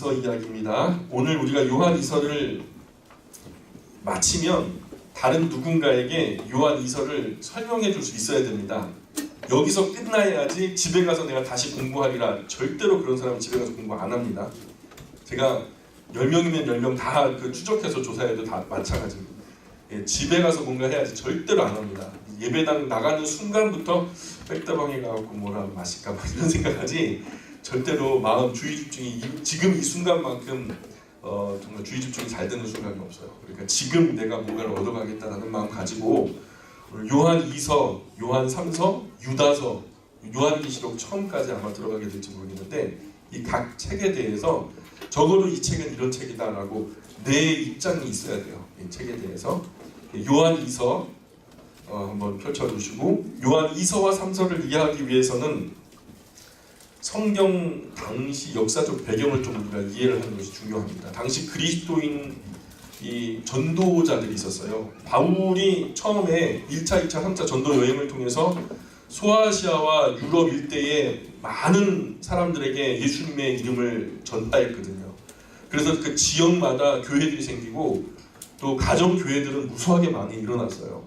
이서 이야기입니다. 오늘 우리가 요한 이서를 마치면 다른 누군가에게 요한 이서를 설명해 줄 수 있어야 됩니다. 여기서 끝나야지 집에 가서 내가 다시 공부하리라. 절대로 그런 사람은 집에 가서 공부 안 합니다. 제가 10명이면 10명 다 추적해서 조사해도 다 마찬가지입니다. 집에 가서 뭔가 해야지 절대로 안 합니다. 예배당 나가는 순간부터 백다방에 가고 뭐라 마실까 뭐 이런 생각하지 절대로 마음 주의 집중이 지금 이 순간만큼 정말 주의 집중이 잘 되는 순간이 없어요. 그러니까 지금 내가 뭔가를 얻어가겠다라는 마음 가지고 요한 2서, 요한 3서, 유다서, 요한계시록 처음까지 아마 들어가게 될지 모르겠는데 이 각 책에 대해서 적어도 이 책은 이런 책이다라고 내 입장이 있어야 돼요. 이 책에 대해서 요한 2서 한번 펼쳐주시고 요한 2서와 3서를 이해하기 위해서는 성경 당시 역사적 배경을 좀 우리가 이해를 하는 것이 중요합니다. 당시 그리스도인 이 전도자들이 있었어요. 바울이 처음에 1차, 2차, 3차 전도 여행을 통해서 소아시아와 유럽 일대에 많은 사람들에게 예수님의 이름을 전파했거든요. 그래서 그 지역마다 교회들이 생기고 또 가정 교회들은 무수하게 많이 일어났어요.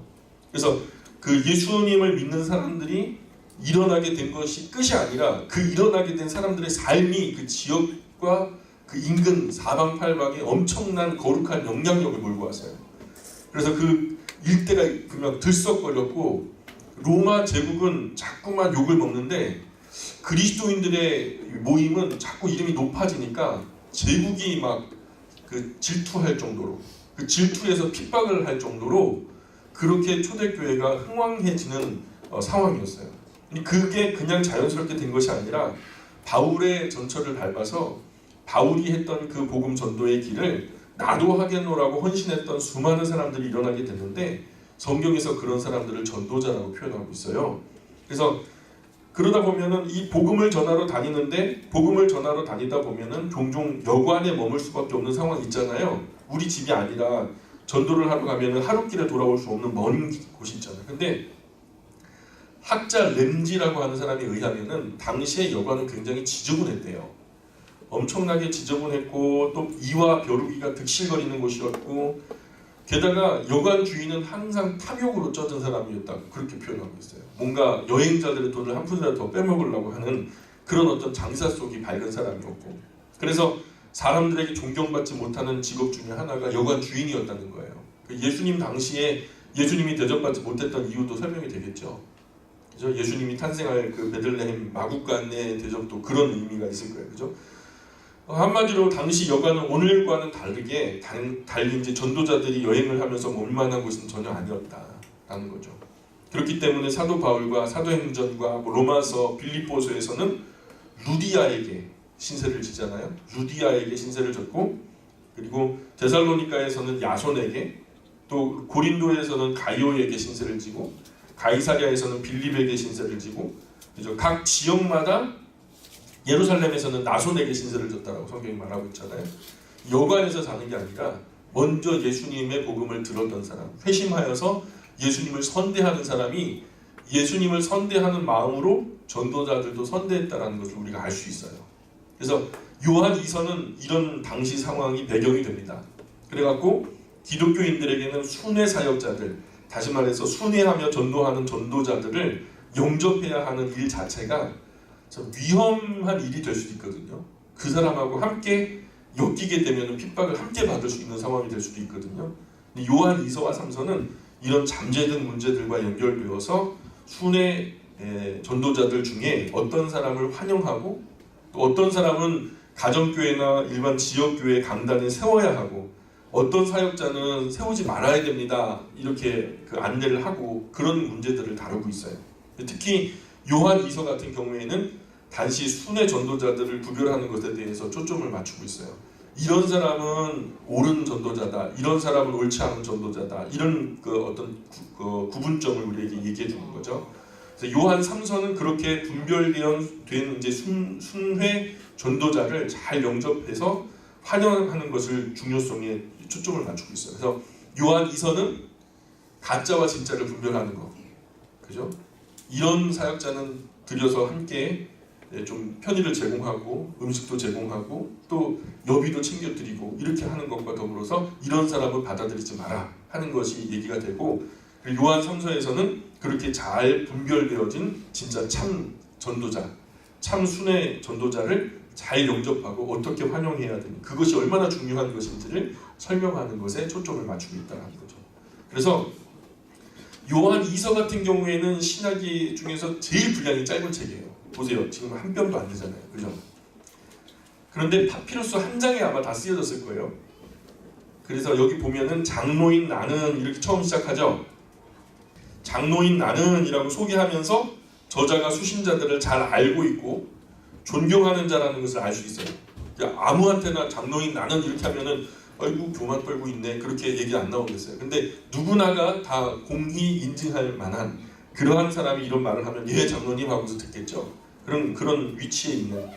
그래서 그 예수님을 믿는 사람들이 일어나게 된 것이 끝이 아니라 그 일어나게 된 사람들의 삶이 그 지역과 그 인근 사방팔방에 엄청난 거룩한 영향력을 몰고 왔어요. 그래서 그 일대가 그냥 들썩거렸고 로마 제국은 자꾸만 욕을 먹는데 그리스도인들의 모임은 자꾸 이름이 높아지니까 제국이 막 그 질투할 정도로 그 질투에서 핍박을 할 정도로 그렇게 초대교회가 흥왕해지는 상황이었어요. 그게 그냥 자연스럽게 된 것이 아니라 바울의 전철을 밟아서 바울이 했던 그 복음 전도의 길을 나도 하겠노라고 헌신했던 수많은 사람들이 일어나게 됐는데 성경에서 그런 사람들을 전도자라고 표현하고 있어요. 그래서 그러다 보면은 이 복음을 전하러 다니는데 복음을 전하러 다니다 보면은 종종 여관에 머물 수밖에 없는 상황이 있잖아요. 우리 집이 아니라 전도를 하러 가면은 하루길에 돌아올 수 없는 먼 곳이 있잖아요. 근데 학자 램지라고 하는 사람에 의하면은 당시의 여관은 굉장히 지저분했대요. 엄청나게 지저분했고 또 이와 벼루기가 득실거리는 곳이었고 게다가 여관 주인은 항상 탐욕으로 쩌든 사람이었다고 그렇게 표현하고 있어요. 뭔가 여행자들의 돈을 한 푼이라도 더 빼먹으려고 하는 그런 어떤 장사 속이 밝은 사람이었고 그래서 사람들에게 존경받지 못하는 직업 중에 하나가 여관 주인이었다는 거예요. 예수님 당시에 예수님이 대접받지 못했던 이유도 설명이 되겠죠. 그죠? 예수님이 탄생할 그 베들레헴 마구간의 대접도 그런 의미가 있을 거예요. 그죠? 한마디로 당시 여관은 오늘과는 다르게 달리 이제 전도자들이 여행을 하면서 몰만한 곳은 전혀 아니었다라는 거죠. 그렇기 때문에 사도 바울과 사도행전과 로마서, 빌립보서에서는 루디아에게 신세를 지잖아요. 루디아에게 신세를 졌고 그리고 데살로니가에서는 야손에게 또 고린도에서는 가이오에게 신세를 지고 가이사랴에서는 빌립에게 신세를 지고 그죠? 각 지역마다 예루살렘에서는 나손에게 신세를 졌다라고 성경이 말하고 있잖아요. 여관에서 사는 게 아니라 먼저 예수님의 복음을 들었던 사람, 회심하여서 예수님을 선대하는 사람이 예수님을 선대하는 마음으로 전도자들도 선대했다라는 것을 우리가 알 수 있어요. 그래서 요한 2서는 이런 당시 상황이 배경이 됩니다. 그래갖고 기독교인들에게는 순회 사역자들, 다시 말해서 순회하며 전도하는 전도자들을 영접해야 하는 일 자체가 참 위험한 일이 될 수도 있거든요. 그 사람하고 함께 엮이게 되면 핍박을 함께 받을 수 있는 상황이 될 수도 있거든요. 요한 2서와 3서는 이런 잠재된 문제들과 연결되어서 순회 전도자들 중에 어떤 사람을 환영하고 또 어떤 사람은 가정교회나 일반 지역교회 강단에 세워야 하고 어떤 사역자는 세우지 말아야 됩니다. 이렇게 그 안내를 하고 그런 문제들을 다루고 있어요. 특히 요한 2서 같은 경우에는 단지 순회 전도자들을 구별하는 것에 대해서 초점을 맞추고 있어요. 이런 사람은 옳은 전도자다. 이런 사람은 옳지 않은 전도자다. 이런 그 어떤 구분점을 우리에게 얘기해 주는 거죠. 그래서 요한 3서는 그렇게 분별된 이제 순회 전도자를 잘 영접해서 환영하는 것을 중요성에 초점을 맞추고 있어요. 그래서 요한 2서는 가짜와 진짜를 분별하는 거, 그죠? 이런 사역자는 들여서 함께 좀 편의를 제공하고 음식도 제공하고 또 여비도 챙겨드리고 이렇게 하는 것과 더불어서 이런 사람을 받아들이지 마라 하는 것이 얘기가 되고, 요한 3서에서는 그렇게 잘 분별되어진 진짜 참 전도자, 참 순회 전도자를 잘 영접하고 어떻게 환영해야 되는, 그것이 얼마나 중요한 것인지를 설명하는 것에 초점을 맞추고 있다는 거죠. 그래서 요한 2서 같은 경우에는 신약이 중에서 제일 분량이 짧은 책이에요. 보세요. 지금 한 편도 안 되잖아요. 그죠? 그런데 파피루스 한 장에 아마 다 쓰여졌을 거예요. 그래서 여기 보면은 장로인 나는 이렇게 처음 시작하죠. 장로인 나는이라고 소개하면서 저자가 수신자들을 잘 알고 있고 존경하는 자라는 것을 알 수 있어요. 아무한테나 장로인 나는 이렇게 하면은 아이고 교만 떨고 있네 그렇게 얘기 안 나오겠어요. 근데 누구나가 다 공히 인증할 만한 그러한 사람이 이런 말을 하면 예 장로님 하고서 듣겠죠. 그런 위치에 있는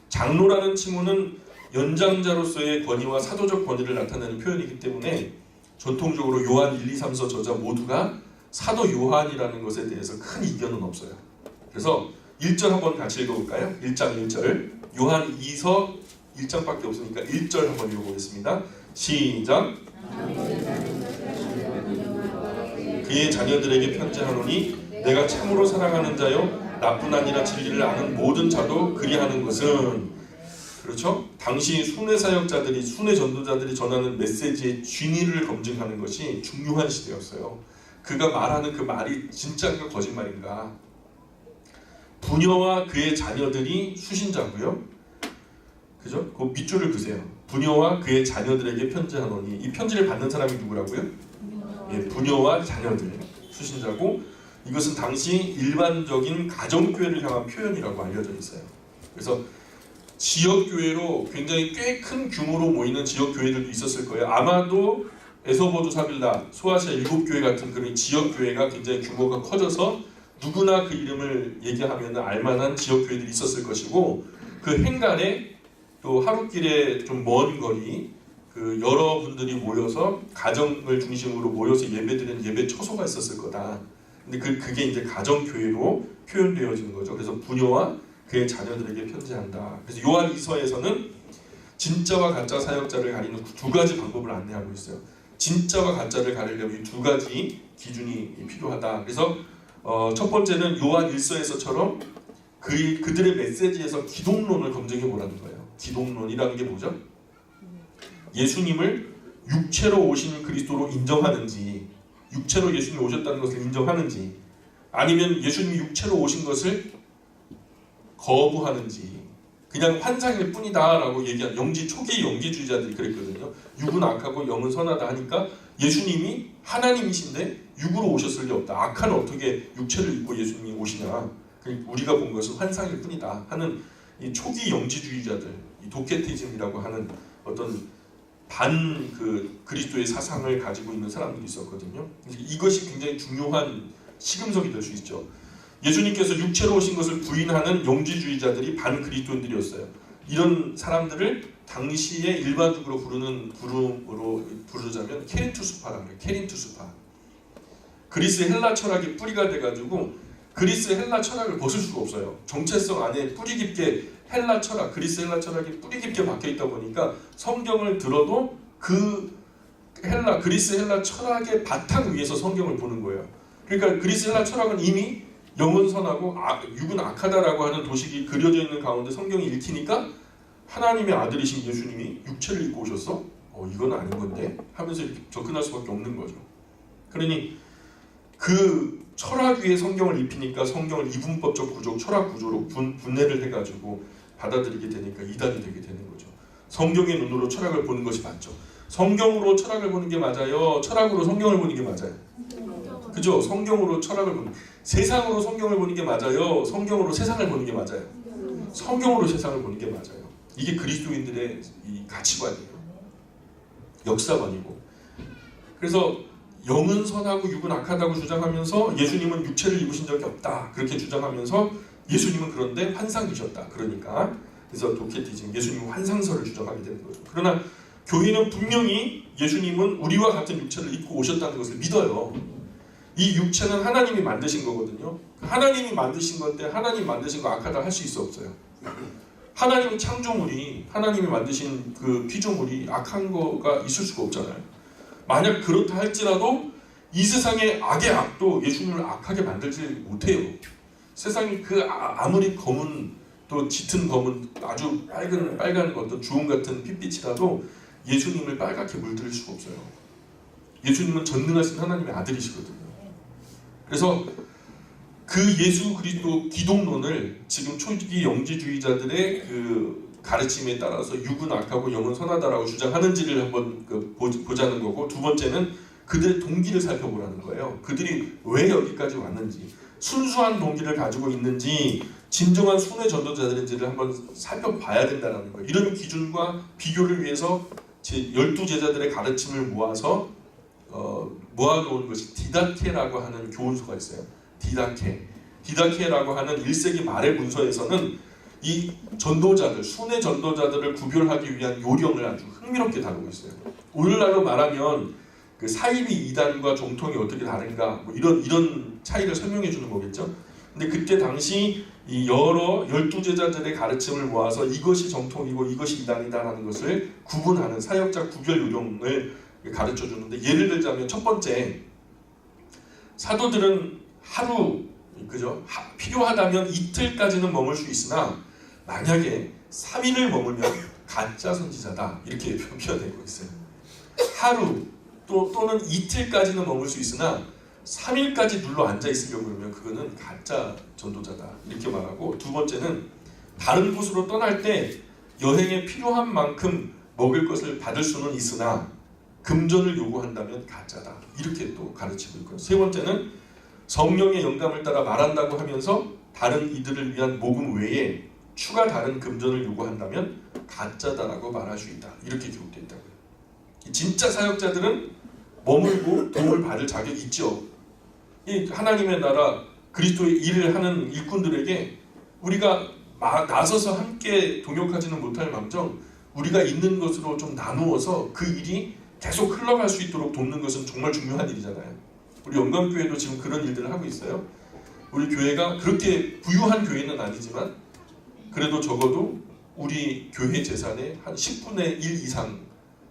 장로라는 칭호는 연장자로서의 권위와 사도적 권위를 나타내는 표현이기 때문에 전통적으로 요한 1, 2, 3서 저자 모두가 사도 요한이라는 것에 대해서 큰 이견은 없어요. 그래서 1절 한번 같이 읽어볼까요? 1장 1절. 요한 2서 1장밖에 없으니까 1절 한번 읽어보겠습니다. 시작. 그의 자녀들에게 편지하노니 내가 참으로 사랑하는 자요 나뿐 아니라 진리를 아는 모든 자도 그리하는 것은, 그렇죠? 당시 순회 사역자들이, 순회 전도자들이 전하는 메시지의 진위를 검증하는 것이 중요한 시대였어요. 그가 말하는 그 말이 진짜인가 거짓말인가. 부녀와 그의 자녀들이 수신자고요. 그죠? 그 밑줄을 그세요. 부녀와 그의 자녀들에게 편지하노니, 이 편지를 받는 사람이 누구라고요? 예, 부녀와 자녀들 수신자고, 이것은 당시 일반적인 가정교회를 향한 표현이라고 알려져 있어요. 그래서 지역교회로 굉장히 꽤 큰 규모로 모이는 지역교회들도 있었을 거예요. 아마도 에서버두 사빌라, 소아시아 7교회 같은 그런 지역교회가 굉장히 규모가 커져서 누구나 그 이름을 얘기하면 알만한 지역교회들이 있었을 것이고, 그 행간에 또 하루길에 좀 먼 거리 그 여러분들이 모여서 가정을 중심으로 모여서 예배드리는 예배 처소가 있었을 거다. 근데 그게 이제 가정교회로 표현되어지는 거죠. 그래서 부녀와 그의 자녀들에게 편지한다. 그래서 요한 2서에서는 진짜와 가짜 사역자를 가리는 두 가지 방법을 안내하고 있어요. 진짜와 가짜를 가리려면 이 두 가지 기준이 필요하다. 그래서 첫 번째는 요한 1서에서처럼 그들의 메시지에서 기독론을 검증해 보라는 거예요. 기독론이라는 게 뭐죠? 예수님을 육체로 오신 그리스도로 인정하는지, 육체로 예수님이 오셨다는 것을 인정하는지, 아니면 예수님이 육체로 오신 것을 거부하는지, 그냥 환상일 뿐이다 라고 얘기한 초기 영지주의자들이 그랬거든요. 육은 악하고 영은 선하다 하니까 예수님이 하나님이신데 육으로 오셨을 리 없다. 악한 어떻게 육체를 입고 예수님이 오시냐, 우리가 본 것은 환상일 뿐이다 하는 이 초기 영지주의자들, 이 도케티즘이라고 하는 어떤 그리스도의 사상을 가지고 있는 사람들이 있었거든요. 이것이 굉장히 중요한 시금석이 될 수 있죠. 예수님께서 육체로 오신 것을 부인하는 영지주의자들이 반그리스도인들이었어요. 이런 사람들을 당시에 일반적으로 부름으로 부르자면 케린투스파라고 해요. 케린투스파. 그리스 헬라 철학이 뿌리가 돼가지고 그리스 헬라 철학을 벗을 수가 없어요. 정체성 안에 뿌리 깊게 헬라 철학, 그리스 헬라 철학이 뿌리 깊게 박혀 있다 보니까 성경을 들어도 그리스 헬라 철학의 바탕 위에서 성경을 보는 거예요. 그러니까 그리스 헬라 철학은 이미 영은 선하고 육은 악하다라고 하는 도식이 그려져 있는 가운데 성경이 읽히니까 하나님의 아들이신 예수님이 육체를 입고 오셨어? 이건 아닌 건데 하면서 이렇게 접근할 수밖에 없는 거죠. 그러니 그 철학 위에 성경을 입히니까 성경을 이분법적 구조, 철학 구조로 분해를 해가지고 받아들이게 되니까 이단이 되게 되는 거죠. 성경의 눈으로 철학을 보는 것이 맞죠. 성경으로 철학을 보는 게 맞아요? 철학으로 성경을 보는 게 맞아요? 그죠? 성경으로 철학을 보는, 세상으로 성경을 보는 게 맞아요? 성경으로 세상을 보는 게 맞아요? 성경으로 세상을 보는 게 맞아요. 이게 그리스도인들의 이 가치관이에요. 역사관이고. 그래서 영은 선하고 육은 악하다고 주장하면서 예수님은 육체를 입으신 적이 없다 그렇게 주장하면서 예수님은 그런데 환상이셨다. 그래서 도케티즘, 예수님은 환상설을 주장하게 되는 거죠. 그러나 교회는 분명히 예수님은 우리와 같은 육체를 입고 오셨다는 것을 믿어요. 이 육체는 하나님이 만드신 거거든요. 하나님이 만드신 건데 하나님 만드신 거 악하다 할 수 있어 없어요? 하나님 창조물이, 하나님이 만드신 그 피조물이 악한 거가 있을 수가 없잖아요. 만약 그렇다 할지라도 이 세상의 악의 악도 예수님을 악하게 만들지 못해요. 세상이 그 아무리 검은, 또 짙은 검은 아주 빨간 어떤 주홍 같은 핏빛이라도 예수님을 빨갛게 물들일 수가 없어요. 예수님은 전능하신 하나님의 아들이시거든요. 그래서 그 예수 그리스도 기독론을 지금 초기 영지주의자들의 그 가르침에 따라서 육은 악하고 영은 선하다라고 주장하는지를 한번 보자는 거고, 두 번째는 그들의 동기를 살펴보라는 거예요. 그들이 왜 여기까지 왔는지, 순수한 동기를 가지고 있는지, 진정한 순회 전도자들인지를 한번 살펴봐야 된다는 거예요. 이런 기준과 비교를 위해서 제 12제자들의 가르침을 모아서 모아놓은 것이 디다케라고 하는 교훈서가 있어요. 디다케라고 하는 1세기 말의 문서에서는 이 전도자들, 순회 전도자들을 구별하기 위한 요령을 아주 흥미롭게 다루고 있어요. 오늘날로 말하면 그 사이비 이단과 정통이 어떻게 다른가, 뭐 이런 차이를 설명해 주는 거겠죠. 근데 그때 당시 이 여러 12제자들의 가르침을 모아서 이것이 정통이고 이것이 이단이다라는 것을 구분하는 사역자 구별 요령을 가르쳐 주는데, 예를 들자면 첫 번째, 사도들은 하루, 그죠? 필요하다면 이틀까지는 머물 수 있으나 만약에 3일을 머물면 가짜 선지자다, 이렇게 표현되고 있어요. 하루 또는 이틀까지는 머물 수 있으나 3일까지 눌러 앉아 있으려고 그러면 그거는 가짜 전도자다, 이렇게 말하고, 두 번째는 다른 곳으로 떠날 때 여행에 필요한 만큼 먹을 것을 받을 수는 있으나 금전을 요구한다면 가짜다, 이렇게 또 가르치고 있고요. 세 번째는 성령의 영감을 따라 말한다고 하면서 다른 이들을 위한 모금 외에 추가 다른 금전을 요구한다면 가짜다라고 말할 수 있다, 이렇게 기록되어 있다고요. 진짜 사역자들은 머물고 도움을 받을 자격이 있죠. 이 하나님의 나라 그리스도의 일을 하는 일꾼들에게 우리가 나서서 함께 동역하지는 못할 망정 우리가 있는 것으로 좀 나누어서 그 일이 계속 흘러갈 수 있도록 돕는 것은 정말 중요한 일이잖아요. 우리 영광교회도 지금 그런 일들을 하고 있어요. 우리 교회가 그렇게 부유한 교회는 아니지만 그래도 적어도 우리 교회 재산의 한 10분의 1 이상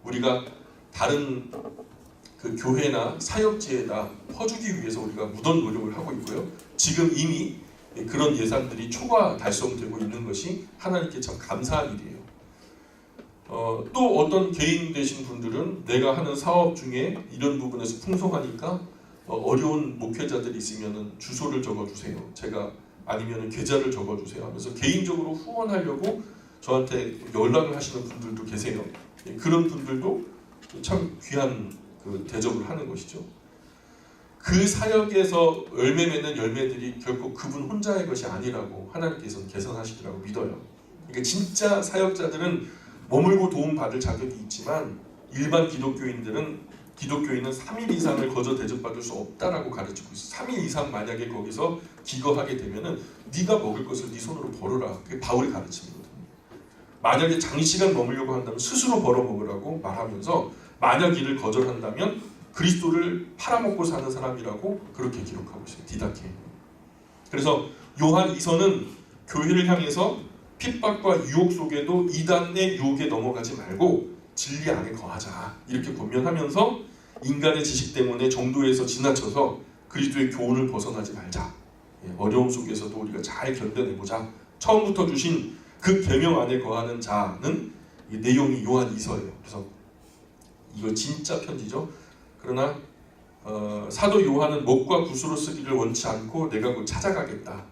우리가 다른 그 교회나 사역지에다 퍼주기 위해서 우리가 무던 노력을 하고 있고요. 지금 이미 그런 예산들이 초과 달성되고 있는 것이 하나님께 참 감사한 일이에요. 또 어떤 개인 되신 분들은 내가 하는 사업 중에 이런 부분에서 풍성하니까 어려운 목회자들이 있으면 주소를 적어주세요. 제가 아니면 계좌를 적어주세요 하면서 개인적으로 후원하려고 저한테 연락을 하시는 분들도 계세요. 그런 분들도 참 귀한 그 대접을 하는 것이죠. 그 사역에서 열매 맺는 열매들이 결코 그분 혼자의 것이 아니라고 하나님께서는 계산하시더라고 믿어요. 그러니까 진짜 사역자들은 머물고 도움받을 자격이 있지만 일반 기독교인은 3일 이상을 거저 대접받을 수 없다라고 가르치고 있어요. 3일 이상 만약에 거기서 기거하게 되면은 네가 먹을 것을 네 손으로 벌어라. 그게 바울의 가르침이거든요. 만약에 장시간 머물려고 한다면 스스로 벌어 먹으라고 말하면서 만약 이를 거절한다면 그리스도를 팔아먹고 사는 사람이라고 그렇게 기록하고 있어요. 디다케. 그래서 요한 2서는 교회를 향해서 핍박과 유혹 속에도 이단의 유혹에 넘어가지 말고 진리 안에 거하자, 이렇게 권면하면서 인간의 지식 때문에 정도에서 지나쳐서 그리스도의 교훈을 벗어나지 말자, 어려움 속에서도 우리가 잘 견뎌내보자, 처음부터 주신 그 계명 안에 거하는 자는 이 내용이 요한 2서예요. 그래서 이거 진짜 편지죠. 그러나 사도 요한은 목과 붓으로 쓰기를 원치 않고 내가 곧 찾아가겠다,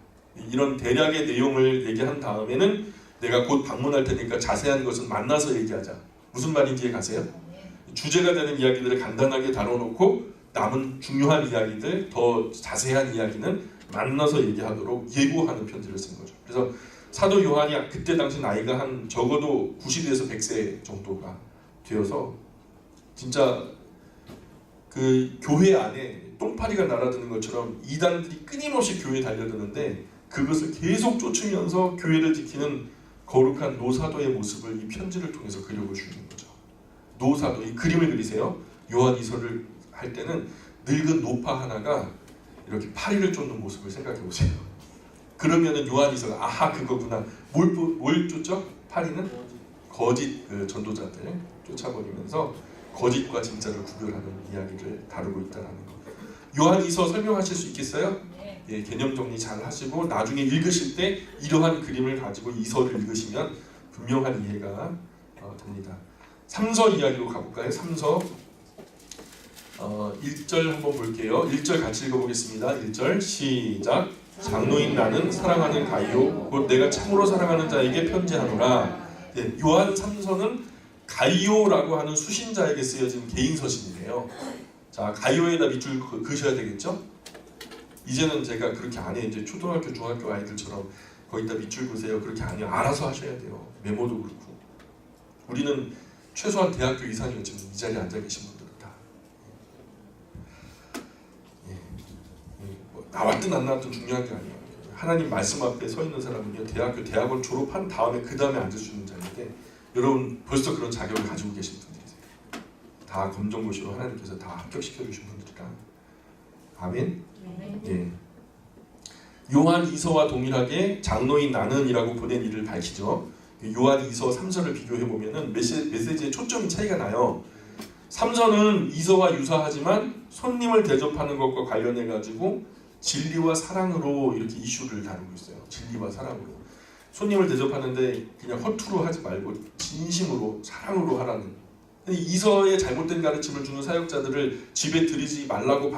이런 대략의 내용을 얘기한 다음에는 내가 곧 방문할 테니까 자세한 것은 만나서 얘기하자. 무슨 말인지 가세요? 주제가 되는 이야기들을 간단하게 다뤄놓고 남은 중요한 이야기들, 더 자세한 이야기는 만나서 얘기하도록 예고하는 편지를 쓴 거죠. 그래서 사도 요한이 그때 당시 나이가 한 적어도 90에서 100세 정도가 되어서 진짜 그 교회 안에 똥파리가 날아드는 것처럼 이단들이 끊임없이 교회에 달려드는데 그것을 계속 쫓으면서 교회를 지키는 거룩한 노사도의 모습을 이 편지를 통해서 그려보시는 거죠. 노사도, 이 그림을 그리세요. 요한 2서를 할 때는 늙은 노파 하나가 이렇게 파리를 쫓는 모습을 생각해 보세요. 그러면은 요한이서가 아하 그거구나. 뭘 쫓죠? 파리는 거짓 그 전도자들 쫓아버리면서 거짓과 진짜를 구별하는 이야기를 다루고 있다는 거. 요한이서 설명하실 수 있겠어요? 네. 예, 개념 정리 잘 하시고 나중에 읽으실 때 이러한 그림을 가지고 이서를 읽으시면 분명한 이해가 됩니다. 3서 이야기로 가볼까요? 3서 1절 한번 볼게요. 1절 같이 읽어보겠습니다. 1절 시작. 장로인 나는 사랑하는 가이오 곧 내가 참으로 사랑하는 자에게 편지하노라. 네, 요한 3서는 가이오라고 하는 수신자에게 쓰여진 개인 서신이에요. 자, 가이오에다 밑줄 그으셔야 되겠죠? 이제는 제가 그렇게 안 해요. 이제 초등학교, 중학교 아이들처럼 거기다 밑줄 그으세요. 그렇게 안 해요. 알아서 하셔야 돼요. 메모도 그렇고. 우리는 최소한 대학교 이상이요. 지금 이 자리에 앉아 계신 분들은 다. 뭐 나왔든 안 나왔든 중요한 게 아니에요. 하나님 말씀 앞에 서 있는 사람은요. 대학원 졸업한 다음에 그 다음에 앉을 수 있는 자리인데 여러분 벌써 그런 자격을 가지고 계신 분들이세요. 다 검정고시로 하나님께서 다 합격시켜 주신 분들이라. 아멘. 예. 요한 2서와 동일하게 장로인 나는이라고 보낸 이를 밝히죠. 요한 2서 3서를 비교해 보면은 메시지의 초점이 차이가 나요. 3서는 2서와 유사하지만 손님을 대접하는 것과 관련해 가지고 진리와 사랑으로 이렇게 이슈를 다루고 있어요. 진리와 사랑으로. 손님을 대접하는데 그냥 허투루 하지 말고 진심으로 사랑으로 하라는. 이서의 잘못된 가르침을 주는 사역자들을 집에 들이지 말라고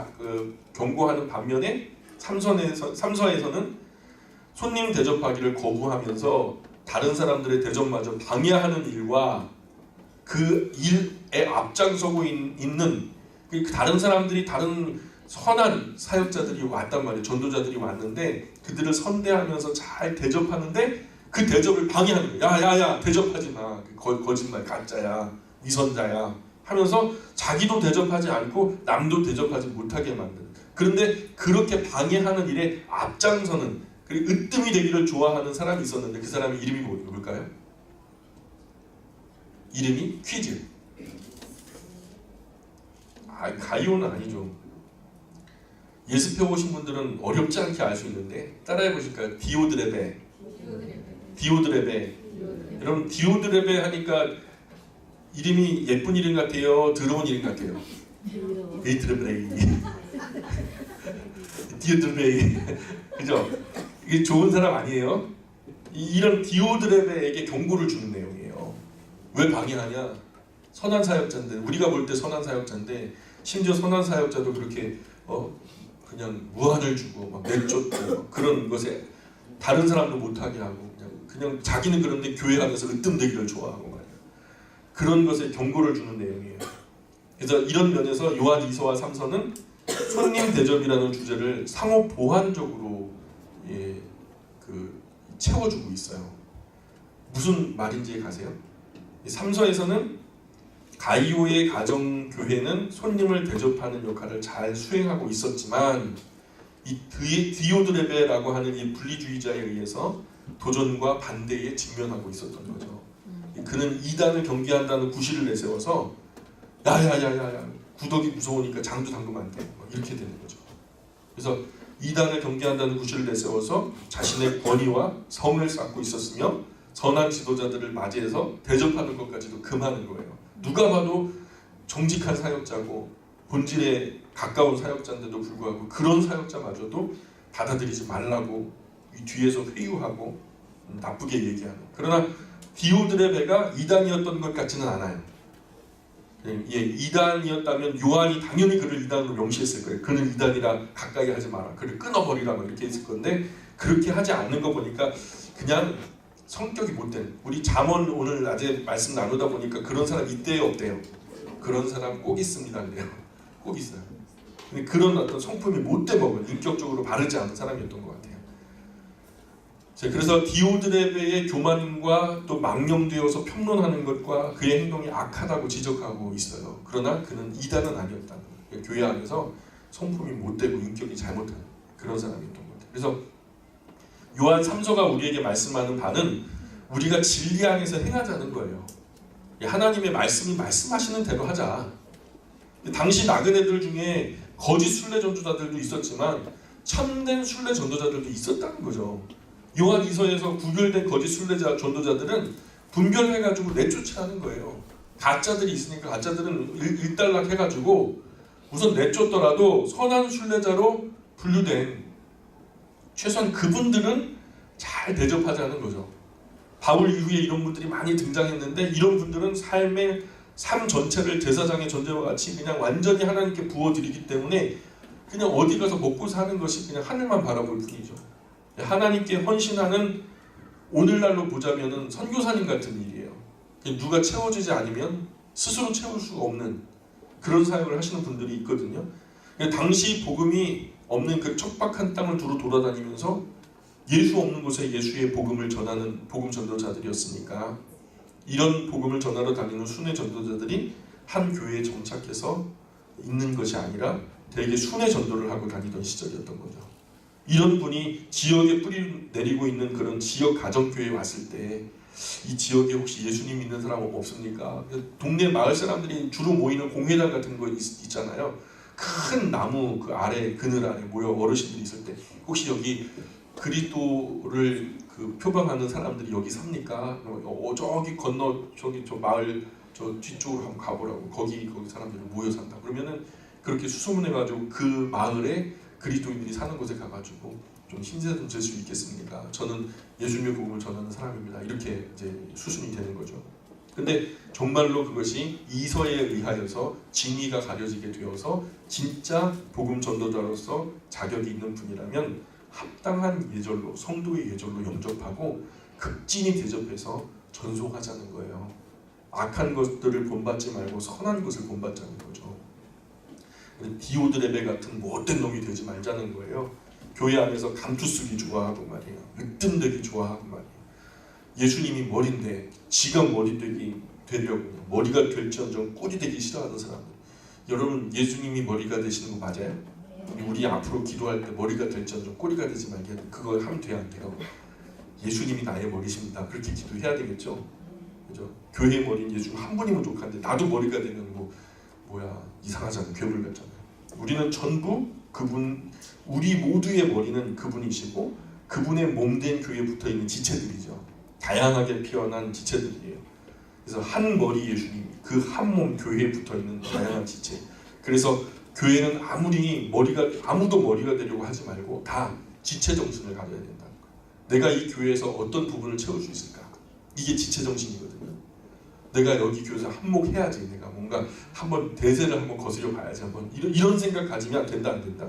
경고하는 반면에 3서에서는 손님 대접하기를 거부하면서 다른 사람들의 대접마저 방해하는 일과 그 일에 앞장서고 있는 다른 사람들이 다른 선한 사역자들이 왔단 말이에요. 전도자들이 왔는데 그들을 선대하면서 잘 대접하는데 그 대접을 방해하는 거예요. 야야야 대접하지 마. 거짓말 가짜야. 위선자야 하면서 자기도 대접하지 않고 남도 대접하지 못하게 만드는. 그런데 그렇게 방해하는 일에 앞장서는 그리고 으뜸이 되기를 좋아하는 사람이 있었는데 그 사람의 이름이 뭘까요? 이름이 퀴즈. 가이오는 아니죠. 예습해 오신 분들은 어렵지 않게 알 수 있는데 따라해 보실까요? 디오드레베. 여러분 디오드레베 하니까 이름이 예쁜 이름 같아요? 더러운 이름 같아요? 데이트레브레이. 디오드레베이. 그죠? 이게 좋은 사람 아니에요? 이런 디오드레베에게 경고를 주는 내용이에요. 왜 방해하냐? 선한 사역자인데 우리가 볼 때 선한 사역자인데 심지어 선한 사역자도 그렇게 그냥 무한을 주고 막 내쫓고 그런 것에 다른 사람도 못하게 하고 그냥 자기는 그런데 교회 안에서 으뜸되기를 좋아하고 말이야. 그런 것에 경고를 주는 내용이에요. 그래서 이런 면에서 요한 2서와 3서는 손님 대접이라는 주제를 상호 보완적으로 채워주고 있어요. 무슨 말인지 가세요? 3서에서는 가이오의 가정교회는 손님을 대접하는 역할을 잘 수행하고 있었지만 이 디오드레베라고 하는 이 분리주의자에 의해서 도전과 반대에 직면하고 있었던 거죠. 그는 이단을 경계한다는 구실을 내세워서 야야야야야 구덕이 무서우니까 장도 담그면 안 돼. 이렇게 되는 거죠. 그래서 이단을 경계한다는 구실을 내세워서 자신의 권위와 성을 쌓고 있었으며 선한 지도자들을 맞이해서 대접하는 것까지도 금하는 거예요. 누가 봐도 정직한 사역자고 본질에 가까운 사역자인데도 불구하고 그런 사역자마저도 받아들이지 말라고 뒤에서 회유하고 나쁘게 얘기하는. 그러나 디오드레베가 이단이었던 것 같지는 않아요. 이단이었다면 요한이 당연히 그를 이단으로 명시했을 거예요. 그는 이단이라 가까이 하지 마라. 그를 끊어버리라고 이렇게 했을 건데 그렇게 하지 않는 거 보니까 그냥 성격이 못된. 우리 잠언 오늘 낮에 말씀 나누다 보니까 그런 사람 있대요 없대요? 그런 사람 꼭 있습니다. 그래요. 꼭 있어요. 근데 그런 어떤 성품이 못돼 먹은 인격적으로 바르지 않은 사람이었던 것 같아요. 그래서 디오드레베의 교만과 또 망령되어서 평론하는 것과 그의 행동이 악하다고 지적하고 있어요. 그러나 그는 이단은 아니었다는 거예요. 교회 안에서 성품이 못되고 인격이 잘못한 그런 사람이었던 것 같아요. 그래서 요한 3서가 우리에게 말씀하는 바는 우리가 진리 안에서 행하자는 거예요. 하나님의 말씀이 말씀하시는 대로 하자. 당시 나그네들 중에 거짓 순례 전도자들도 있었지만 참된 순례 전도자들도 있었다는 거죠. 요한 2서에서 구별된 거짓 순례자 전도자들은 분별해가지고 내쫓으라는 거예요. 가짜들이 있으니까 가짜들은 일단락 해가지고 우선 내쫓더라도 선한 순례자로 분류된 최소한 그분들은 잘 대접하자는 거죠. 바울 이후에 이런 분들이 많이 등장했는데 이런 분들은 삶 전체를 제사장의 존재와 같이 그냥 완전히 하나님께 부어드리기 때문에 그냥 어디 가서 먹고 사는 것이 그냥 하늘만 바라볼 뿐이죠. 하나님께 헌신하는 오늘날로 보자면은 선교사님 같은 일이에요. 누가 채워주지 않으면 스스로 채울 수가 없는 그런 사역을 하시는 분들이 있거든요. 당시 복음이 없는 그 척박한 땅을 두루 돌아다니면서 예수 없는 곳에 예수의 복음을 전하는 복음 전도자들이었으니까 이런 복음을 전하러 다니는 순회 전도자들이 한 교회에 정착해서 있는 것이 아니라 대개 순회 전도를 하고 다니던 시절이었던 거죠. 이런 분이 지역에 뿌리 내리고 있는 그런 지역 가정교회에 왔을 때 이 지역에 혹시 예수님 믿는 사람 없습니까? 동네 마을 사람들이 주로 모이는 공회당 같은 거 있잖아요. 큰 나무 그 아래 그늘 아래 모여 어르신들이 있을 때 혹시 여기 그리스도를 그 표방하는 사람들이 여기 삽니까? 저기 건너 저기 저 마을 저 뒤쪽으로 한번 가보라고 거기 사람들이 모여 산다. 그러면은 그렇게 수소문해가지고 그 마을에 그리스도인들이 사는 곳에 가가지고 좀 힘세 좀 질 수 있겠습니까? 저는 예수님의 복음을 전하는 사람입니다. 이렇게 이제 수순이 되는 거죠. 근데 정말로 그것이 이서에 의하여서 진위가 가려지게 되어서 진짜 복음 전도자로서 자격이 있는 분이라면 합당한 예절로 성도의 예절로 영접하고 극진히 대접해서 전송하자는 거예요. 악한 것들을 본받지 말고 선한 것을 본받자는 거죠. 디오드레베 같은 못된 놈이 되지 말자는 거예요. 교회 안에서 감투 쓰기 좋아하고 말이에요. 으뜸되기 좋아하고 말이에요. 예수님이 머리인데 지가 머리 되려고 머리가 될지언정 꼴이 되기 싫어하는 사람들. 여러분 예수님이 머리가 되시는 거 맞아요? 우리 앞으로 기도할 때 머리가 될지언정 꼬리가 되지 말게 그거 하면 돼야 안 돼요? 예수님이 나의 머리십니다. 그렇게 기도해야 되겠죠? 그죠? 교회 머리는 예수님 한 분이면 족한데 나도 머리가 되면 뭐야 이상하잖아요. 괴물 같잖아요. 우리는 전부 그분 우리 모두의 머리는 그분이시고 그분의 몸된 교회에 붙어있는 지체들이죠. 다양하게 피어난 지체들이에요. 그래서 한 머리 예수님 그 한 몸 교회에 붙어있는 다양한 지체. 그래서 교회는 아무도 머리가 되려고 하지 말고 다 지체 정신을 가져야 된다는 거예요. 내가 이 교회에서 어떤 부분을 채울 수 있을까? 이게 지체 정신이거든요. 내가 여기 교회에서 한몫해야지. 내가 뭔가 한번 대세를 한번 거스려 봐야지. 한번 이런 생각 가지면 된다 안 된다?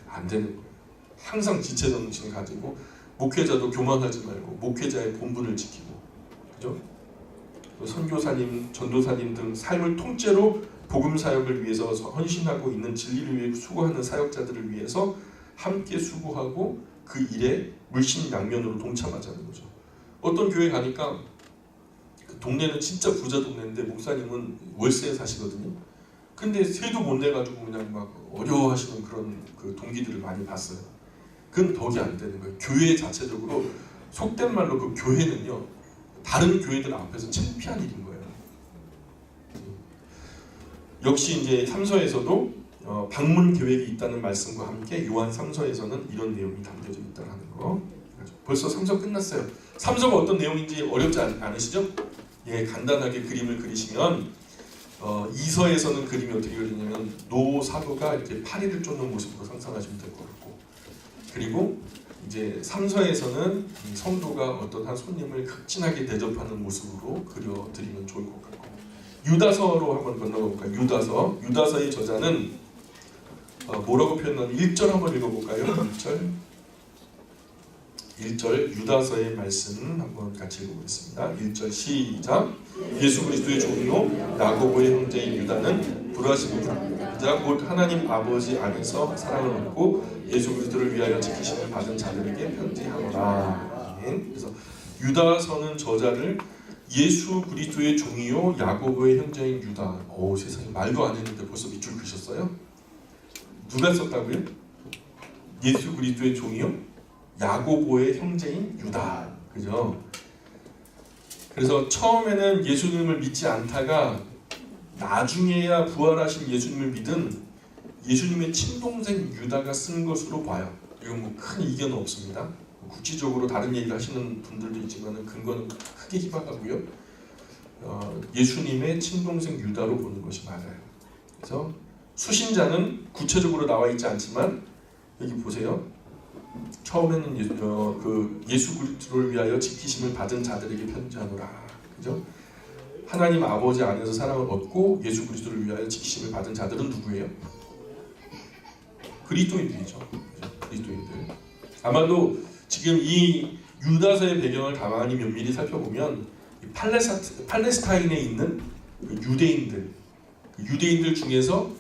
안 되는 거예요. 항상 지체 정신을 가지고 목회자도 교만하지 말고 목회자의 본분을 지키고, 그죠? 선교사님, 전도사님 등 삶을 통째로 복음 사역을 위해서 헌신하고 있는 진리를 위해 수고하는 사역자들을 위해서 함께 수고하고 그 일에 물심양면으로 동참하자는 거죠. 어떤 교회 가니까 그 동네는 진짜 부자 동네인데 목사님은 월세에 사시거든요. 근데 세도 못 내가지고 그냥 막 어려워하시는 그런 그 동기들을 많이 봤어요. 그건 덕이 안 되는 거예요. 교회 자체적으로 속된 말로 그 교회는요 다른 교회들 앞에서 창피한 일인 거예요. 역시 이제 3서에서도 방문 계획이 있다는 말씀과 함께 요한 3서에서는 이런 내용이 담겨져 있다는 거. 벌써 3서 끝났어요. 3서가 어떤 내용인지 어렵지 않으시죠? 예, 간단하게 그림을 그리시면 2서에서는 그림이 어떻게 그리냐면 노 사도가 이렇게 파리를 쫓는 모습으로 상상하시면 될 것 같고, 그리고 이제 3서에서는 성도가 어떤 한 손님을 극진하게 대접하는 모습으로 그려드리면 좋을 것 같고, 유다서로 한번 건너볼까요? 유다서의 저자는 뭐라고 표현하는 1절 한번 읽어볼까요? 1절 유다서의 말씀 한번 같이 읽어보겠습니다. 1절 시작. 예수 그리스도의 종이요 야고보의 형제인 유다는 불화심을 부릅니다. 그자 곧 하나님 아버지 안에서 사랑을 얻고 예수 그리스도를 위하여 지키심을 받은 자들에게 편지하노라. 그래서 유다서는 저자를 예수 그리스도의 종이요 야고보의 형제인 유다. 오, 세상에 말도 안 했는데 벌써 밑줄 그셨어요? 누가 썼다고요? 예수 그리스도의 종이요 야고보의 형제인 유다. 그죠? 그래서 처음에는 예수님을 믿지 않다가 나중에야 부활하신 예수님을 믿은 예수님의 친동생 유다가 쓴 것으로 봐요. 이건 뭐 큰 이견은 없습니다. 국지적으로 다른 얘기를 하시는 분들도 있지만 근거는 크게 희박하고요. 예수님의 친동생 유다로 보는 것이 맞아요. 그래서 수신자는 구체적으로 나와 있지 않지만 여기 보세요. 처음에는 예수 그리스도를 위하여 지키심을 받은 자들에게 편지하노라. 그죠? 하나님 아버지 안에서 사랑을 얻고 예수 그리스도를 위하여 지키심을 받은 자들은 누구예요? 그리스도인들이죠. 그리스도인들. 아마도 지금 이 유다서의 배경을 가만히 면밀히 살펴보면 팔레스타인에 있는 유대인들 중에서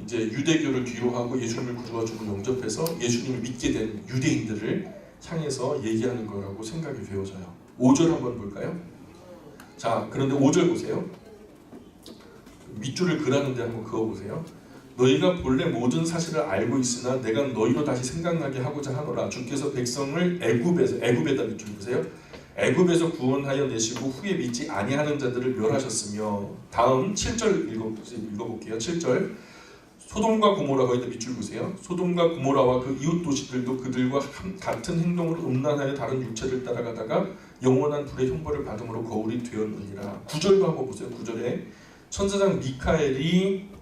이제 유대교를 뒤로하고 예수님을 구주와 주로 영접해서 예수님을 믿게 된 유대인들을 향해서 얘기하는 거라고 생각이 되어져요. 5절 한번 볼까요? 자, 그런데 5절 보세요. 밑줄을 그라는데 한번 그어보세요. 너희가 본래 모든 사실을 알고 있으나 내가 너희로 다시 생각나게 하고자 하노라. 주께서 백성을 애굽에다 밑줄 보세요. 애굽에서 구원하여 내시고 후에 믿지 아니하는 자들을 멸하셨으며, 다음 7절 읽어볼게요. 7절. 소돔과 고모라, 거기다 밑줄 보세요. 소돔과 고모라와 그 이웃 도시들도 그들과 같은 행동으로 음란하여 다른 육체를 따라가다가 영원한 불의 형벌을 받음으로 거울이 되었느니라. 9절도 한번 보세요. 9절에 천사장 미카엘과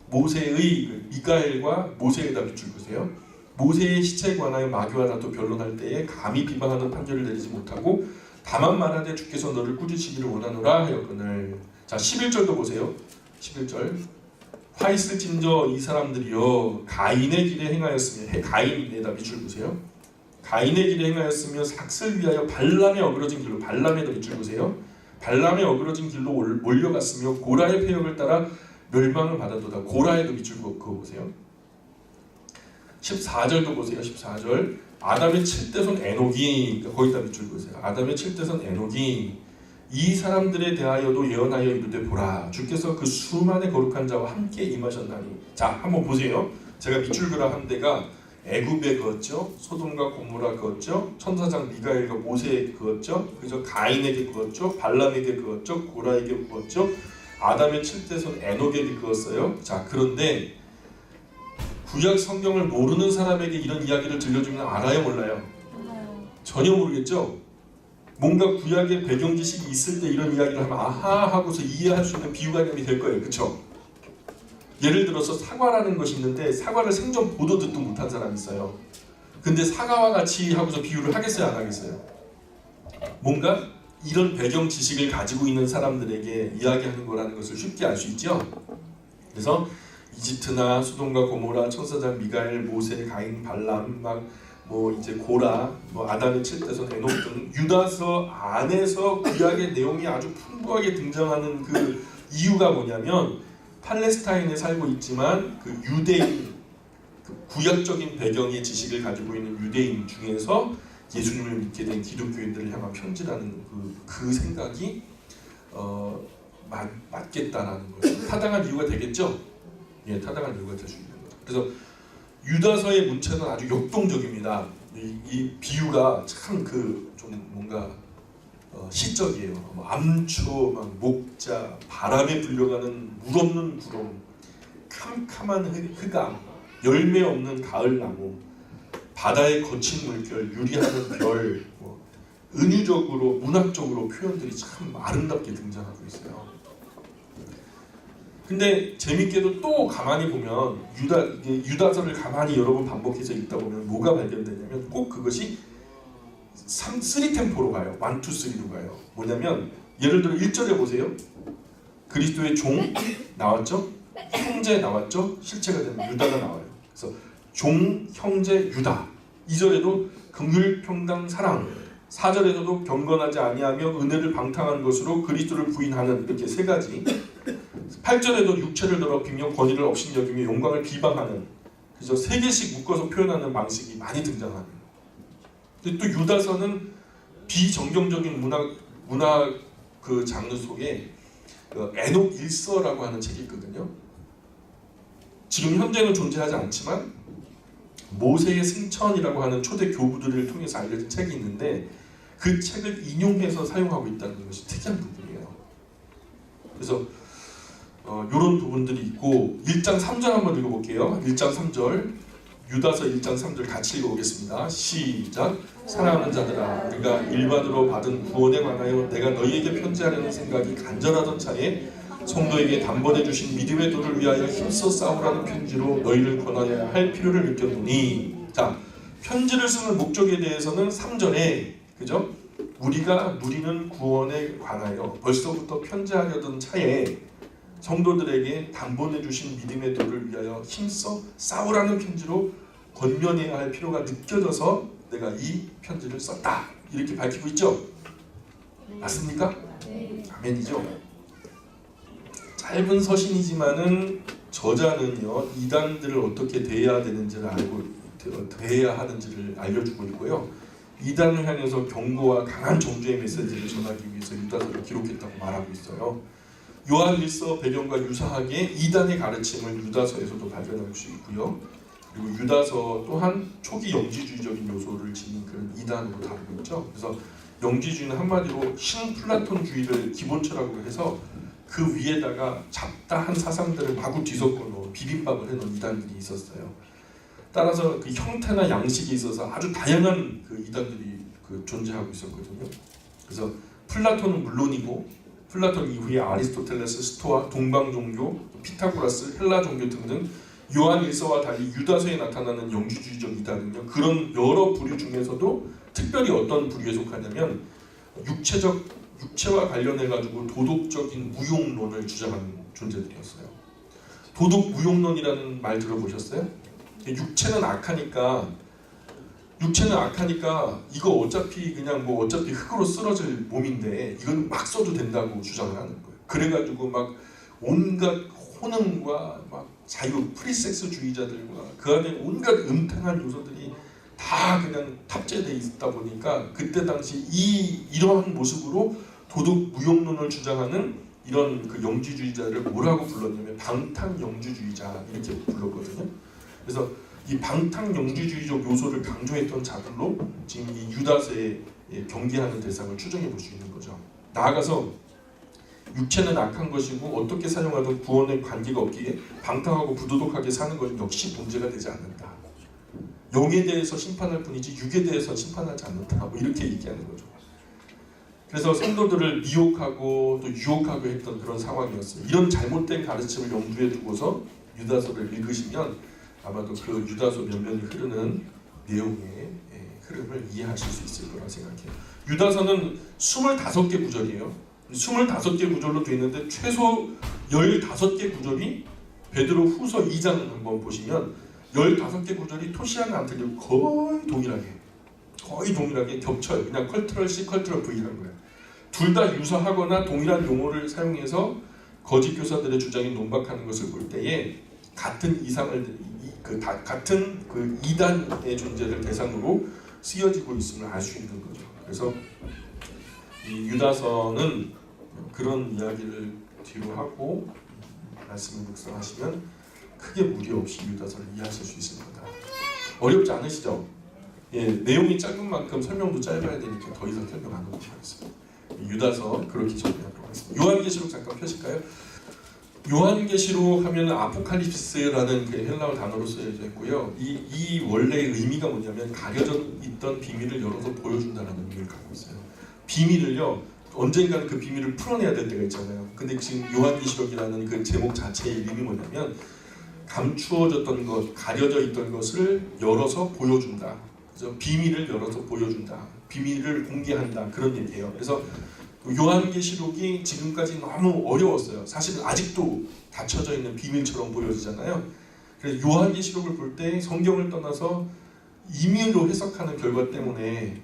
모세에다 밑줄 보세요. 모세의 시체에 관하여 마귀와 다투 변론할 때에 감히 비방하는 판결을 내리지 못하고 다만 말하되 주께서 너를 꾸짖으시기를 원하노라 하였거늘. 자, 11절도 보세요. 11절. 화 있을진저 이 사람들이여 가인의 길에 행하였으며, 가인에다 밑줄 보세요. 가인의 길에 행하였으며 삭슬 위하여 발람의 어그러진 길로, 발람에다 밑줄 보세요. 발람의 어그러진 길로 몰려갔으며 고라의 패역을 따라 멸망을 받았도다. 고라에도 밑줄 그어보세요. 14절도 보세요. 14절. 아담의 7대손 에녹이, 거기다 밑줄 보세요. 아담의 7대손 에녹이 이 사람들에 대하여도 예언하여 이르되 보라, 주께서 그 수많은 거룩한 자와 함께 임하셨나니. 자, 한번 보세요. 제가 밑줄 그라 한 데가 애굽에 그었죠, 소돔과 고모라 그었죠, 천사장 미가엘과 모세에 그었죠, 그죠? 가인에게 그었죠, 발람에게 그었죠, 고라에게 그었죠, 아담의 7대손 에녹에게 그었어요. 자, 그런데 구약 성경을 모르는 사람에게 이런 이야기를 들려주면 알아요, 몰라요? 전혀 모르겠죠? 뭔가 구약의 배경 지식이 있을 때 이런 이야기를 하면 아하 하고서 이해할 수 있는 비유가념이 될 거예요. 그렇죠? 예를 들어서 사과라는 것이 있는데 사과를 생전 보도 듣도 못한 사람이 있어요. 근데 사과와 같이 하고서 비유를 하겠어요, 안 하겠어요? 뭔가 이런 배경 지식을 가지고 있는 사람들에게 이야기하는 거라는 것을 쉽게 알 수 있죠? 그래서 이집트나 소돔과 고모라, 천사장 미가엘, 모세, 가인, 발람, 이제 고라, 아담의 7대손 에녹 등 유다서 안에서 구약의 내용이 아주 풍부하게 등장하는 그 이유가 뭐냐면, 팔레스타인에 살고 있지만 그 유대인, 그 구약적인 배경의 지식을 가지고 있는 유대인 중에서 예수님을 믿게 된 기독교인들을 향한 편지라는 그 생각이 맞겠다라는 거예요. 타당한 이유가 되겠죠? 예, 타당한 이유가 될 수 있는 거예요. 그래서 유다서의 문체는 아주 역동적입니다. 이 비유가 참 좀 뭔가 시적이에요. 암초, 목자, 바람에 불려가는 물 없는 구름, 캄캄한 흑암, 열매 없는 가을나무, 바다의 거친 물결, 유리하는 별, 은유적으로 문학적으로 표현들이 참 아름답게 등장하고 있어요. 근데 재밌게도 또 가만히 보면 유다서를 가만히 여러 번 반복해서 읽다 보면 뭐가 발견되냐면 꼭 그것이 3템포로 가요. 1, 2, 3로 가요. 뭐냐면 예를 들어 1절에 보세요. 그리스도의 종 나왔죠? 형제 나왔죠? 실체가 되는 유다가 나와요. 그래서 종, 형제, 유다. 2절에도 긍휼, 평강, 사랑. 4절에서도 경건하지 아니하며 은혜를 방탕한 것으로 그리스도를 부인하는, 이렇게 세 가지. 8절에도 육체를 더럽히며 권위를 업신여기며 영광을 비방하는, 그래서 세 개씩 묶어서 표현하는 방식이 많이 등장하는. 근데 또 유다서는 비정경적인 문학 그 장르 속에 에녹 일서라고 하는 책이 있거든요. 지금 현재는 존재하지 않지만 모세의 승천이라고 하는 초대 교부들을 통해서 알려진 책이 있는데 그 책을 인용해서 사용하고 있다는 것이 특이한 부분이에요. 그래서 이런 부분들이 있고, 1장 3절 한번 읽어볼게요. 1장 3절. 유다서 1장 3절 같이 읽어보겠습니다. 시작. 사랑하는 자들아, 우리가 일반으로 받은 구원에 관하여 내가 너희에게 편지하려는 생각이 간절하던 차에 성도에게 단번에 주신 믿음의 도를 위하여 힘써 싸우라는 편지로 너희를 권하여야 할 필요를 느꼈노니. 자, 편지를 쓰는 목적에 대해서는 3절에 그죠? 우리가 누리는 구원에 관하여 벌써부터 편지하려던 차에 성도들에게 단번에 주신 믿음의 도를 위하여 힘써 싸우라는 편지로 권면해야 할 필요가 느껴져서 내가 이 편지를 썼다. 이렇게 밝히고 있죠? 맞습니까? 아멘이죠? 짧은 서신이지만은 저자는요, 이단들을 어떻게 대해야 되는지를 대해야 하는지를 알려주고 있고요. 이단을 향해서 경고와 강한 정죄의 메시지를 전하기 위해서 유다서를 기록했다고 말하고 있어요. 요한일서 배경과 유사하게 이단의 가르침을 유다서에서도 발견할 수 있고요. 그리고 유다서 또한 초기 영지주의적인 요소를 지닌 그런 이단으로 다루고 있죠. 그래서 영지주의는 한마디로 신플라톤주의를 기본처라고 해서 그 위에다가 잡다한 사상들을 마구 뒤섞어 비빔밥을 해놓은 이단들이 있었어요. 따라서 그 형태나 양식이 있어서 아주 다양한 그 이단들이 존재하고 있었거든요. 그래서 플라톤은 물론이고 플라톤 이후에 아리스토텔레스, 스토아, 동방 종교, 피타고라스, 헬라 종교 등등 요한 일서와 달리 유다서에 나타나는 영지주의적 이단은요, 그런 여러 부류 중에서도 특별히 어떤 부류에 속하냐면 육체와 관련해가지고 도덕적인 무용론을 주장하는 존재들이었어요. 도덕 무용론이라는 말 들어보셨어요? 육체는 악하니까 이거 어차피 그냥 어차피 흙으로 쓰러질 몸인데 이건 막 써도 된다고 주장을 하는 거예요. 그래가지고 막 온갖 혼음과 막 자유 프리섹스주의자들과 그 안에 온갖 음탕한 요소들이 다 그냥 탑재되어 있다 보니까 그때 당시 이러한 모습으로 도덕 무용론을 주장하는 이런 그 영지주의자를 뭐라고 불렀냐면 방탕영주주의자 이렇게 불렀거든요. 그래서 이 방탕영주주의적 요소를 강조했던 자들로 지금 이 유다서에 경계하는 대상을 추정해 볼 수 있는 거죠. 나아가서 육체는 악한 것이고 어떻게 사용하든 구원에 관계가 없기에 방탕하고 부도덕하게 사는 것은 역시 문제가 되지 않는다. 영에 대해서 심판할 뿐이지 육에 대해서 심판하지 않는다. 이렇게 얘기하는 거죠. 그래서 성도들을 미혹하고 또 유혹하고 했던 그런 상황이었어요. 이런 잘못된 가르침을 염두에 두고서 유다서를 읽으시면 아마도 그 유다서 면면이 흐르는 내용의 흐름을 이해하실 수 있을 거라 생각해요. 유다서는 25개 구절이에요. 25개 구절로 되어 있는데 최소 15개 구절이 베드로 후서 2장 한번 보시면 15개 구절이 토시 하나 안 틀리고 거의 동일하게 겹쳐요. 그냥 컬트럴 C, 컬트럴 V라는 거예요. 둘 다 유사하거나 동일한 용어를 사용해서 거짓 교사들의 주장이 논박하는 것을 볼 때에 같은 이단의 존재를 대상으로 쓰여지고 있음을 알 수 있는 거죠. 그래서 이 유다서는 그런 이야기를 뒤로 하고 말씀을 묵상하시면 크게 무리 없이 유다서를 이해하실 수 있을 거다. 어렵지 않으시죠? 내용이 짧은 만큼 설명도 짧아야 되니까 더 이상 설명 안 하도록 하겠습니다. 유다서 그렇게 정리하도록 하겠습니다. 요한계시록 잠깐 펴실까요? 요한계시록 하면 아포칼립스라는 그 헬라어 단어로 쓰여져 있고요. 이 원래의 의미가 뭐냐면 가려져 있던 비밀을 열어서 보여준다는 의미를 갖고 있어요. 비밀을요, 언젠가는 그 비밀을 풀어내야 될 때가 있잖아요. 근데 지금 요한계시록이라는 그 제목 자체의 의미 뭐냐면 감추어졌던 것, 가려져 있던 것을 열어서 보여준다. 그래서 비밀을 열어서 보여준다. 비밀을 공개한다. 그런 얘기예요. 그래서 요한계시록이 지금까지 너무 어려웠어요. 사실은 아직도 닫혀져 있는 비밀처럼 보여지잖아요. 그래서 요한계시록을 볼 때 성경을 떠나서 임의로 해석하는 결과 때문에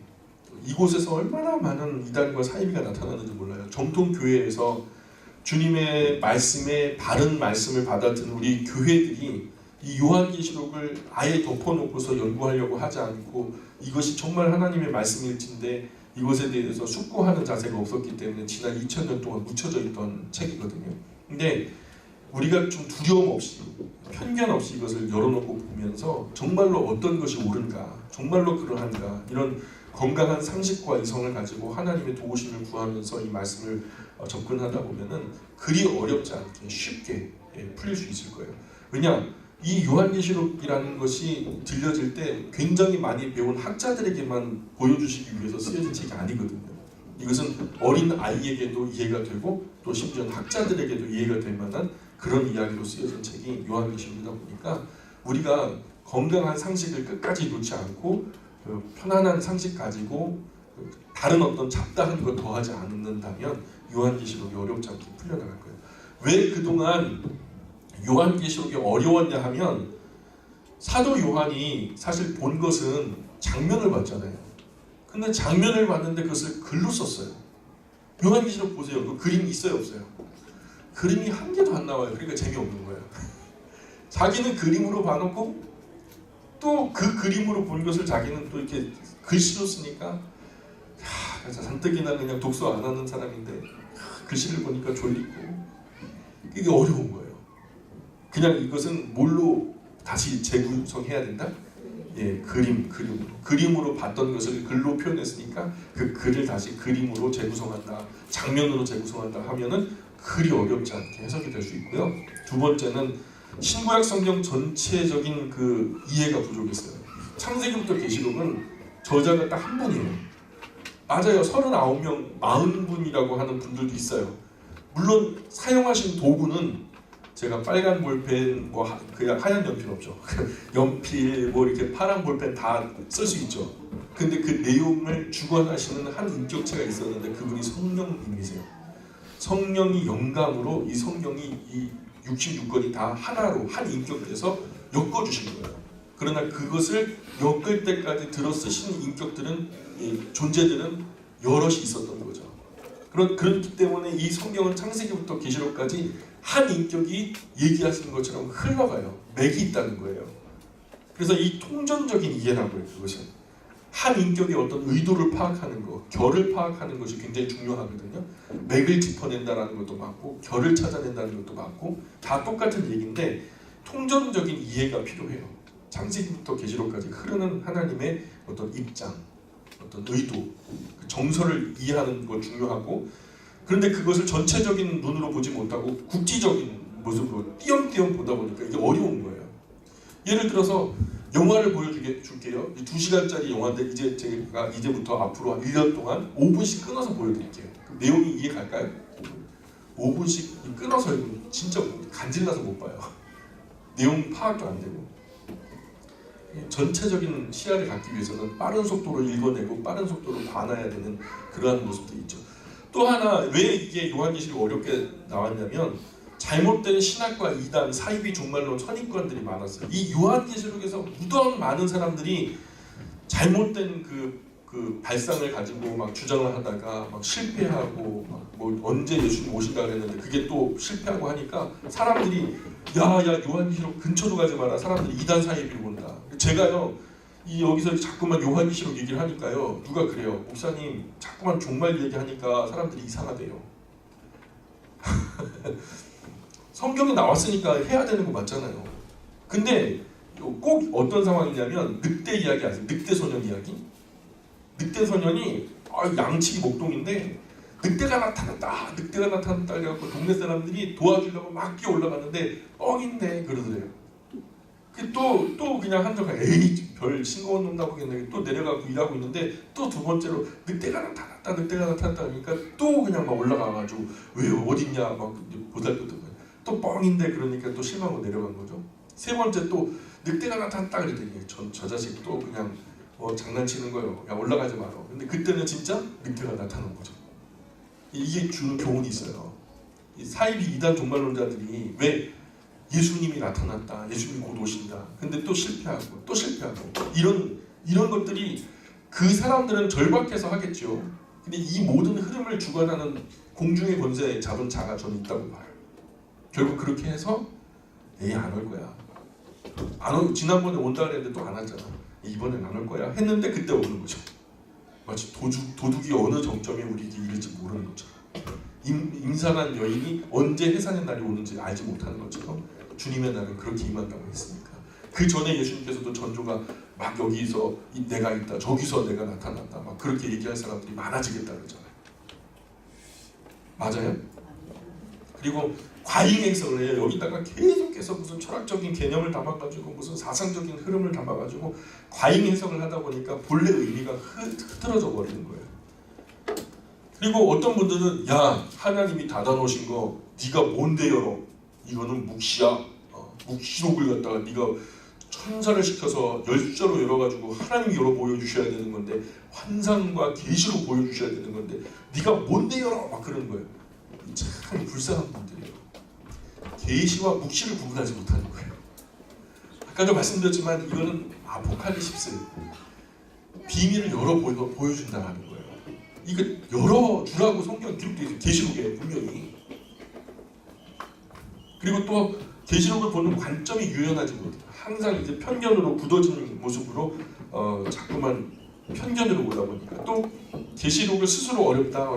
이곳에서 얼마나 많은 이단과 사이비가 나타나는지 몰라요. 정통 교회에서 주님의 말씀에 바른 말씀을 받아든 우리 교회들이 이 요한계시록을 아예 덮어놓고서 연구하려고 하지 않고 이것이 정말 하나님의 말씀일진데 이것에 대해서 숙고하는 자세가 없었기 때문에 지난 2000년 동안 묻혀져 있던 책이거든요. 근데 우리가 좀 두려움 없이 편견 없이 이것을 열어놓고 보면서 정말로 어떤 것이 옳은가, 정말로 그러한가, 이런 건강한 상식과 이성을 가지고 하나님의 도우심을 구하면서 이 말씀을 접근하다 보면은 그리 어렵지 않게 쉽게 풀릴 수 있을 거예요. 왜냐? 이 요한계시록이라는 것이 들려질 때 굉장히 많이 배운 학자들에게만 보여주시기 위해서 쓰여진 책이 아니거든요. 이것은 어린 아이에게도 이해가 되고 또 심지어 학자들에게도 이해가 될 만한 그런 이야기로 쓰여진 책이 요한계시록이다 보니까 우리가 건강한 상식을 끝까지 놓지 않고 편안한 상식 가지고 다른 어떤 잡다한 것 더하지 않는다면 요한계시록이 어렵지 않게 풀려나갈 거예요. 왜 그동안 요한계시록이 어려웠냐 하면 사도 요한이 사실 본 것은 장면을 봤잖아요. 근데 장면을 봤는데 그것을 글로 썼어요. 요한계시록 보세요. 그 그림 있어요 없어요? 그림이 한 개도 안 나와요. 그러니까 재미없는 거예요. 자기는 그림으로 봐놓고 또 그 그림으로 본 것을 자기는 또 이렇게 글씨로 쓰니까 잔뜩이나 그냥 독서 안 하는 사람인데 글씨를 보니까 졸리고 이게 어려운 거예요. 그냥 이것은 뭘로 다시 재구성해야 된다? 예, 그림으로 봤던 것을 글로 표현했으니까 그 글을 다시 그림으로 재구성한다, 장면으로 재구성한다 하면은 글이 어렵지 않게 해석이 될 수 있고요. 두 번째는 신구약 성경 전체적인 그 이해가 부족했어요. 창세기부터 계시록은 저자가 딱 한 분이에요. 맞아요. 39명, 40분이라고 하는 분들도 있어요. 물론 사용하신 도구는 제가 빨간 볼펜, 그냥 하얀 연필 없죠. 연필, 이렇게 파란 볼펜 다 쓸 수 있죠. 근데 그 내용을 주관하시는 한 인격체가 있었는데 그분이 성령님이세요. 성령이 영감으로 이 성경이 이 66권이 다 하나로 한 인격에서 엮어주신 거예요. 그러나 그것을 엮을 때까지 들어 쓰신 인격들은, 존재들은 여럿이 있었던 거죠. 그렇기 때문에 이 성경은 창세기부터 계시록까지 한 인격이 얘기하시는 것처럼 흘러가요. 맥이 있다는 거예요. 그래서 이 통전적인 이해라고요. 그것은 한 인격의 어떤 의도를 파악하는 것, 결을 파악하는 것이 굉장히 중요하거든요. 맥을 짚어낸다는 것도 맞고 결을 찾아낸다는 것도 맞고 다 똑같은 얘기인데 통전적인 이해가 필요해요. 창세기부터 계시록까지 흐르는 하나님의 어떤 입장, 어떤 의도, 그 정서를 이해하는 건 중요하고, 그런데 그것을 전체적인 눈으로 보지 못하고 국지적인 모습으로 띄엄띄엄 보다 보니까 이게 어려운 거예요. 예를 들어서 영화를 보여줄게요. 2시간짜리 영화인데 이제 제가 이제부터 앞으로 한 1년 동안 5분씩 끊어서 보여드릴게요. 내용이 이해 갈까요? 5분씩 끊어서 진짜 간질나서 못 봐요. 내용 파악도 안 되고. 전체적인 시야를 갖기 위해서는 빠른 속도로 읽어내고 빠른 속도로 봐놔야 되는 그러한 모습도 있죠. 또 하나 왜 이게 요한계시록이 어렵게 나왔냐면 잘못된 신학과 이단, 사이비 종말론 선입관들이 많았어요. 이 요한계시록에서 무더운 많은 사람들이 잘못된 그 발상을 가지고 막 주장을 하다가 막 실패하고 언제 예수님 오신다 그랬는데 그게 또 실패하고 하니까 사람들이 야 요한계시록 근처도 가지 마라. 사람들이 이단 사이비를 본다. 제가요 여기서 자꾸만 요한계시록 얘기를 하니까요 누가 그래요. 목사님 자꾸만 종말 얘기하니까 사람들이 이상하대요. 성경에 나왔으니까 해야 되는 거 맞잖아요. 근데 꼭 어떤 상황이냐면 늑대 이야기 아세요? 늑대 소년 이야기? 늑대 소년이 양치기 목동인데 늑대가 나타났다 그래갖고 동네 사람들이 도와주려고 막 뛰어 올라갔는데 뻥인데 그러더래요. 또 그냥 한적한 에이 별 싱거운 놈 나보겠네. 또 내려가고 일하고 있는데 또 두 번째로 늑대가 나타났다 하니까 또 그냥 막 올라가가지고 왜 어딨냐 막 보살폈던 거예요. 또 뻥인데 그러니까 또 실망하고 내려간 거죠. 세 번째 또 늑대가 나타났다 그랬더니 저 자식 또 그냥 장난치는 거예요. 야 올라가지 마라. 근데 그때는 진짜 늑대가 나타난 거죠. 이게 주는 교훈이 있어요. 이 사이비 이단 종말론자들이 왜 예수님이 나타났다, 예수님이 곧 오신다. 근데 또 실패하고 이런 것들이 그 사람들은 절박해서 하겠죠. 근데 이 모든 흐름을 주관하는 공중의 권세 잡은 자가 저는 있다고 봐요. 결국 그렇게 해서 안 올 거야. 지난번에 온다 그랬는데 또 안 왔잖아. 이번엔 안 올 거야 했는데 그때 오는 거죠. 마치 도둑이 어느 정점에 우리에게 이를지 모르는 것처럼 임산한 여인이 언제 해산의 날이 오는지 알지 못하는 것처럼 주님의 날은 그렇게 임한다고 했으니까 그 전에 예수님께서도 전조가 막 여기서 내가 있다 저기서 내가 나타났다 막 그렇게 얘기할 사람들이 많아지겠다 그러잖아요. 맞아요? 그리고 과잉 해석을 해요. 여기다가 계속해서 무슨 철학적인 개념을 담아가지고 무슨 사상적인 흐름을 담아가지고 과잉 해석을 하다 보니까 본래 의미가 흐트러져 버리는 거예요. 그리고 어떤 분들은 야 하나님이 닫아놓으신 거 네가 뭔데 열어? 이거는 묵시야. 묵시록을 갖다가 네가 천사를 시켜서 열자로 열어가지고 하나님이 열어 보여주셔야 되는 건데 환상과 계시로 보여주셔야 되는 건데 네가 뭔데 열어? 막 그러는 거예요. 참 불쌍한 분들이에요. 계시와 묵시를 구분하지 못하는 거예요. 아까도 말씀드렸지만 이거는 아포칼립스 비밀을 열어 보여준다 하는 거예요. 이거 열어주라고 성경 기록되어 있어요. 계시록에 분명히. 그리고 또 계시록을 보는 관점이 유연하지 못해요. 항상 이제 편견으로 굳어진 모습으로 자꾸만 편견으로 보다 보니까 또 계시록을 스스로 어렵다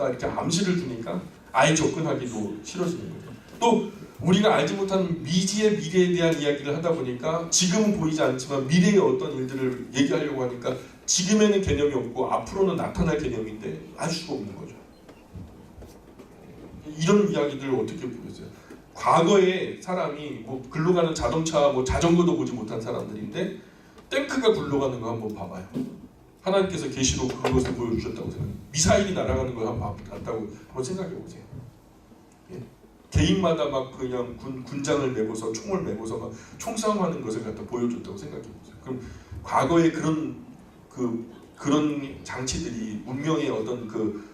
이렇게 암시를 두니까 아예 접근하기도 싫어지는 거예요. 또 우리가 알지 못하는 미지의 미래에 대한 이야기를 하다 보니까 지금은 보이지 않지만 미래의 어떤 일들을 얘기하려고 하니까 지금에는 개념이 없고 앞으로는 나타날 개념인데 알 수가 없는 거죠. 이런 이야기들을 어떻게 보겠어요? 과거에 사람이 뭐 굴러가는 자동차, 뭐 자전거도 보지 못한 사람들인데 탱크가 굴러가는 거 한번 봐봐요. 하나님께서 계시로 그것을 보여주셨다고 생각해요. 미사일이 날아가는 걸 한번 봤다고 한번 생각해 보세요. 예. 개인마다 막 그냥 군장을 메고서 총을 메고서 막 총싸움하는 것을 갖다 보여줬다고 생각해 보세요. 그럼 과거에 그런 장치들이 문명의 어떤 그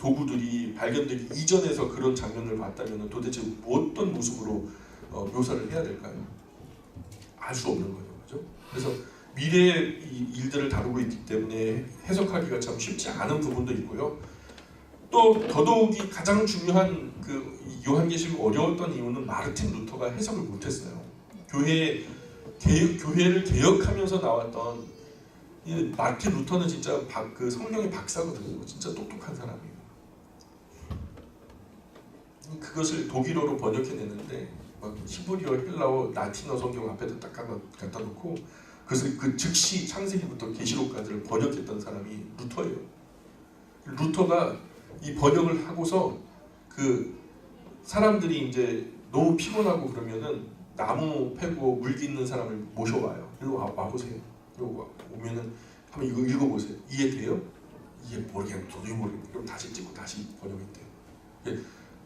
도구들이 발견되기 이전에서 그런 장면을 봤다면 도대체 어떤 모습으로 묘사를 해야 될까요? 알 수 없는 거예요, 그죠? 그래서 미래의 일들을 다루고 있기 때문에 해석하기가 참 쉽지 않은 부분도 있고요. 또 더더욱이 가장 중요한 그 요한계시록 어려웠던 이유는 마르틴 루터가 해석을 못했어요. 교회를 개혁하면서 나왔던 마르틴 루터는 진짜 그 성경의 박사거든요. 진짜 똑똑한 사람이에요. 그것을 독일어로 번역해내는데 막 히브리어, 헬라어, 라틴어 성경 앞에다 딱 갖다 놓고 그것을 그 즉시 창세기부터 계시록까지를 번역했던 사람이 루터예요. 루터가 이 번역을 하고서 그 사람들이 이제 너무 피곤하고 그러면은 나무 패고 물 깃는 사람을 모셔와요. 일로 와보세요. 그리고 오면은 한번 이거 읽어보세요. 이해돼요? 이해 모르겠네. 도저히 모르겠네. 그럼 다시 찍고 다시 번역했대요.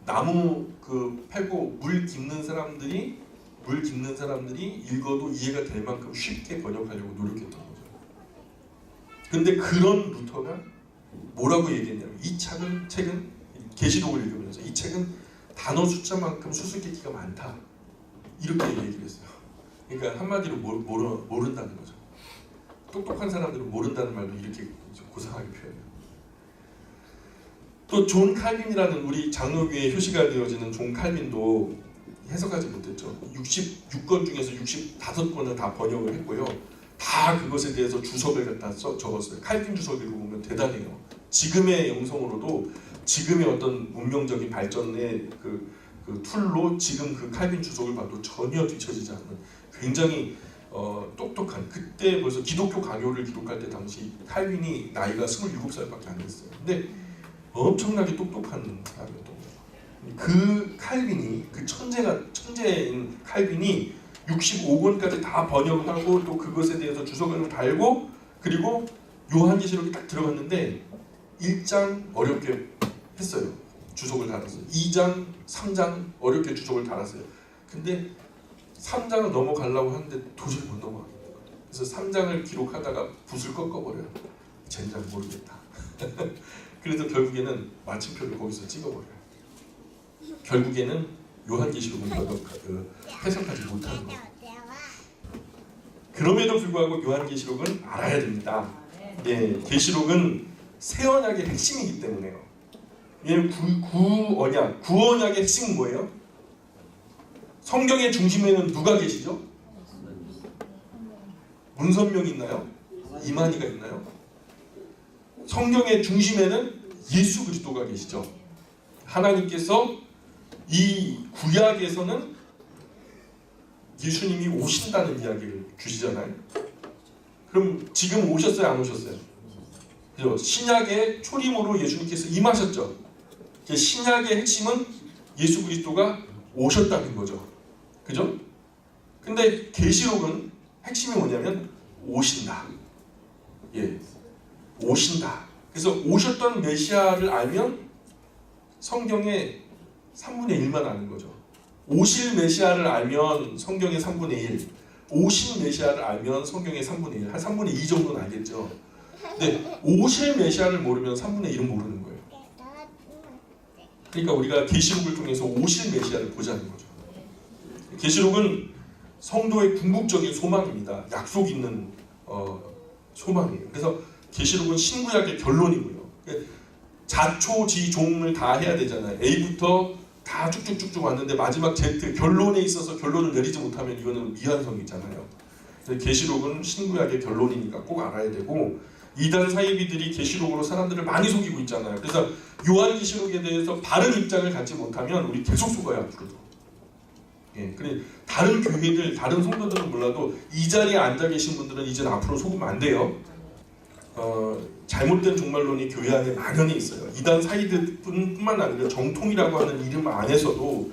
나무 그 패고 물 깃는 사람들이 읽어도 이해가 될 만큼 쉽게 번역하려고 노력했던 거죠. 근데 그런 루터가 뭐라고 얘기했냐면 이 책은 계시록을 읽으면서 이 책은 단어 숫자만큼 수수께끼가 많다 이렇게 얘기를 했어요. 그러니까 한마디로 모른다는 거죠. 똑똑한 사람들은 모른다는 말도 이렇게 고상하게 표현해요. 또 존 칼빈이라는 우리 장로교의 효시가 되어지는 존 칼빈도 해석하지 못했죠. 66권 중에서 65권을 다 번역을 했고요. 다 그것에 대해서 주석을 갖다 적었어요. 칼빈 주석으로 보면 대단해요. 지금의 영성으로도 지금의 어떤 문명적인 발전의 그 툴로 지금 그 칼빈 주석을 봐도 전혀 뒤처지지 않는 굉장히 똑똑한, 그때 벌써 기독교 강요를 기록할 때 당시 칼빈이 나이가 27살밖에 안 됐어요. 근데 엄청나게 똑똑한 사람이었던 거예요. 그 칼빈이, 그 천재인 칼빈이 65권까지 다 번역을 하고 또 그것에 대해서 주석을 달고 그리고 요한계시록이 딱 들어갔는데 1장 어렵게 했어요. 주석을 달았어요. 2장, 3장 어렵게 주석을 달았어요. 근데 3장을 넘어가려고 하는데 도저히 못 넘어가겠더라고요. 그래서 3장을 기록하다가 붓을 꺾어버려요. 젠장 모르겠다. 그래서 결국에는 마침표를 거기서 찍어버려요. 결국에는 요한계시록은 해석하지 못하는 거예요. 그럼에도 불구하고 요한계시록은 알아야 됩니다. 네, 계시록은 새 언약의 핵심이기 때문에요. 왜냐면 구언약의 핵심은 뭐예요? 성경의 중심에는 누가 계시죠? 문선명이 있나요? 이만희가 있나요? 성경의 중심에는 예수 그리스도가 계시죠. 하나님께서 이 구약에서는 예수님이 오신다는 이야기를 주시잖아요. 그럼 지금 오셨어요? 안 오셨어요? 그죠? 신약의 초림으로 예수님께서 임하셨죠. 신약의 핵심은 예수 그리스도가 오셨다는 거죠. 그죠? 근데 계시록은 핵심이 뭐냐면 오신다. 예, 오신다. 그래서 오셨던 메시아를 알면 성경의 3분의 1만 아는 거죠. 오실 메시아를 알면 성경의 3분의 1, 오신 메시아를 알면 성경의 3분의 1, 한 3분의 2 정도는 알겠죠. 근데 오실 메시아를 모르면 3분의 1은 모르는 거예요. 그러니까 우리가 계시록을 통해서 오실 메시아를 보자는 거죠. 계시록은 성도의 궁극적인 소망입니다. 약속 있는 소망이에요. 그래서 계시록은 신구약의 결론이고요. 자초지종을 다 해야 되잖아요. A부터 다 쭉쭉쭉쭉 왔는데 마지막 Z 결론에 있어서 결론을 내리지 못하면 이거는 미완성이잖아요. 계시록은 신구약의 결론이니까 꼭 알아야 되고, 이단 사이비들이 계시록으로 사람들을 많이 속이고 있잖아요. 그래서 요한계시록에 대해서 바른 입장을 갖지 못하면 우리 계속 속아요, 앞으로도. 예, 그래 다른 교회들, 다른 성도들은 몰라도 이 자리에 앉아 계신 분들은 이제는 앞으로 속으면 안 돼요. 잘못된 종말론이 교회 안에 만연히 있어요. 이단 사이드뿐만 아니라 정통이라고 하는 이름 안에서도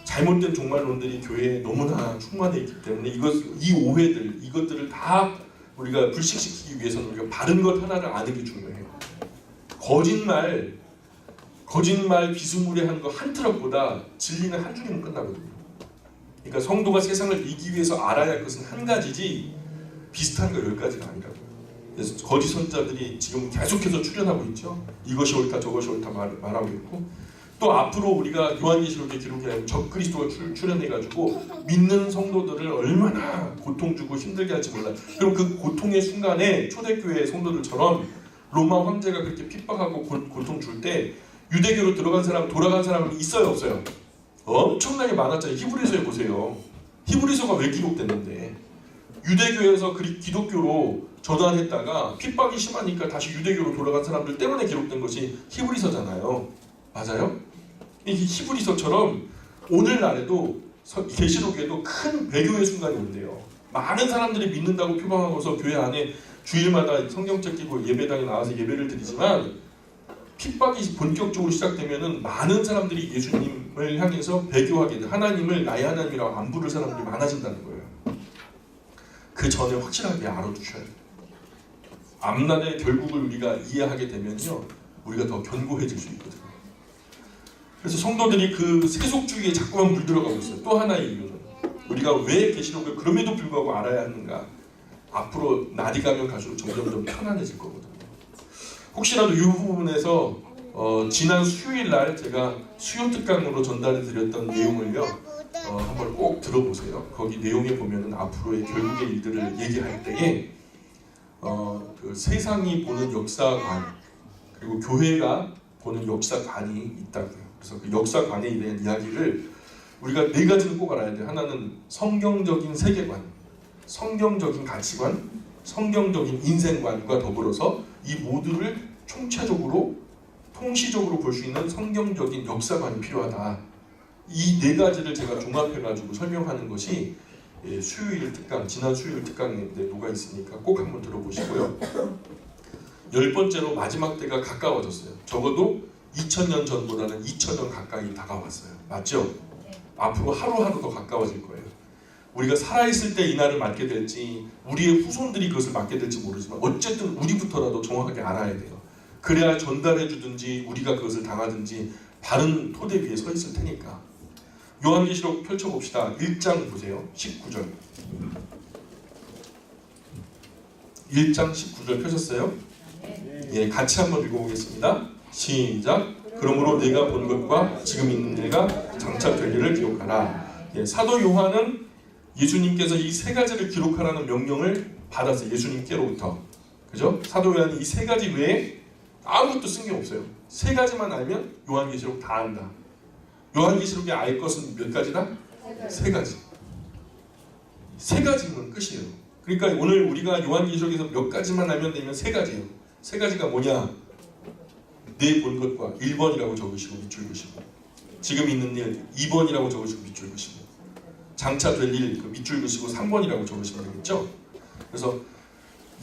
잘못된 종말론들이 교회에 너무나 충만해 있기 때문에 이 오해들, 이것들을 다 우리가 불식시키기 위해서는 우리가 바른 것 하나를 아는 게 중요해요. 거짓말 비스무리한 거 한 트럭보다 진리는 한 줄이면 끝나거든요. 그러니까 성도가 세상을 이기기 위해서 알아야 할 것은 한 가지지 비슷한 거 10가지가 아니라고요. 그래서 거짓 선자들이 지금 계속해서 출현하고 있죠. 이것이 옳다 저것이 옳다 말하고 있고, 또 앞으로 우리가 요한계시록에 기록해 적그리스도가 출현해가지고 믿는 성도들을 얼마나 고통 주고 힘들게 할지 몰라요. 그럼 그 고통의 순간에 초대교회 성도들처럼 로마 황제가 그렇게 핍박하고 고통 줄 때 유대교로 들어간 사람, 돌아간 사람은 있어요 없어요? 엄청나게 많았잖아요. 히브리서에 보세요. 히브리서가 왜 기록됐는데, 유대교에서 기독교로 전환했다가 핍박이 심하니까 다시 유대교로 돌아간 사람들 때문에 기록된 것이 히브리서잖아요. 맞아요? 이 히브리서처럼 오늘날에도 계시록에도 큰 배교의 순간이 온대요. 많은 사람들이 믿는다고 표방하고서 교회 안에 주일마다 성경책 끼고 예배당에 나와서 예배를 드리지만, 핍박이 본격적으로 시작되면은 많은 사람들이 예수님을 향해서 배교하게 돼. 하나님을 나의 하나님이라고 안 부를 사람들이 많아진다는 거예요. 그 전에 확실하게 알아두셔야 돼요. 앞날의 결국을 우리가 이해하게 되면요, 우리가 더 견고해질 수 있거든요. 그래서 성도들이 그 세속주의에 자꾸만 물들어가고 있어요. 또 하나의 이유는 우리가 왜 계시록을 그럼에도 불구하고 알아야 하는가. 앞으로 날이 가면 갈수록 점점 편안해질 거거든요. 혹시라도 이 부분에서 지난 수요일날 제가 수요 특강으로 전달해 드렸던 내용을요, 한번 꼭 들어보세요. 거기 내용에 보면은 앞으로의 결국의 일들을 얘기할 때에 그 세상이 보는 역사관, 그리고 교회가 보는 역사관이 있다고요. 그래서 그 역사관에 대한 이야기를 우리가 4가지는 꼭 알아야 돼요. 하나는 성경적인 세계관, 성경적인 가치관, 성경적인 인생관과 더불어서 이 모두를 총체적으로 통시적으로 볼 수 있는 성경적인 역사관이 필요하다. 이 4가지를 제가 종합해가지고 설명하는 것이 수요일 특강, 지난 수요일 특강에 녹아 있으니까 꼭 한번 들어보시고요. 10번째로 마지막 때가 가까워졌어요. 적어도 2000년 전보다는 2000년 가까이 다가왔어요. 맞죠? 앞으로 하루하루 더 가까워질 거예요. 우리가 살아있을 때 이 날을 맞게 될지, 우리의 후손들이 그것을 맞게 될지 모르지만 어쨌든 우리부터라도 정확하게 알아야 돼요. 그래야 전달해 주든지 우리가 그것을 당하든지 바른 토대 위에 서 있을 테니까. 요한계시록 펼쳐봅시다. 1장 보세요. 19절. 1장 19절 펴셨어요? 예, 같이 한번 읽어보겠습니다. 시작. 그러므로 내가 본 것과 지금 있는 일가 장착될 일을 기록하라. 예, 사도 요한은 예수님께서 이 3가지를 기록하라는 명령을 받았어요. 예수님께로부터. 그죠? 사도 요한이 이 3가지 외에 아무것도 쓴 게 없어요. 3가지만 알면 요한계시록 다 안다. 요한계시록에 알 것은 몇 가지다? 3가지. 3가지면 끝이에요. 그러니까 오늘 우리가 요한계시록에서 몇 가지만 알면 되면 3가지예요. 3가지가 뭐냐? 내 본 것과 1번이라고 적으시고 밑줄 그시고, 지금 있는 일 2번이라고 적으시고 밑줄 그시고, 장차될 일 그 밑줄 그시고 3번이라고 적으시면 되겠죠? 그래서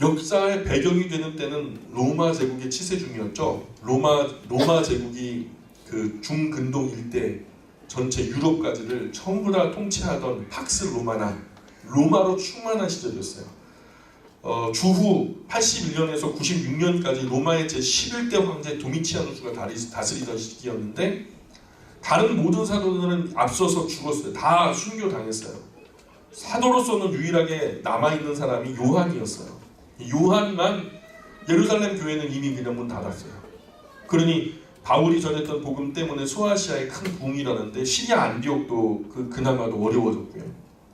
역사의 배경이 되는 때는 로마 제국의 치세 중이었죠. 로마 제국이 그 중근동 일대 전체 유럽까지를 전부 다 통치하던 팍스 로마나 로마로 충만한 시절이었어요. 주후 81년에서 96년까지 로마의 제11대 황제 도미치아누스가 다스리던 시기였는데 다른 모든 사도들은 앞서서 죽었어요. 다 순교당했어요. 사도로서는 유일하게 남아있는 사람이 요한이었어요. 요한만 예루살렘 교회는 이미 그냥 문 닫았어요. 그러니 바울이 전했던 복음 때문에 소아시아에 큰 부흥이 일어났는데 시리아 안디옥도 그나마도 어려워졌고요.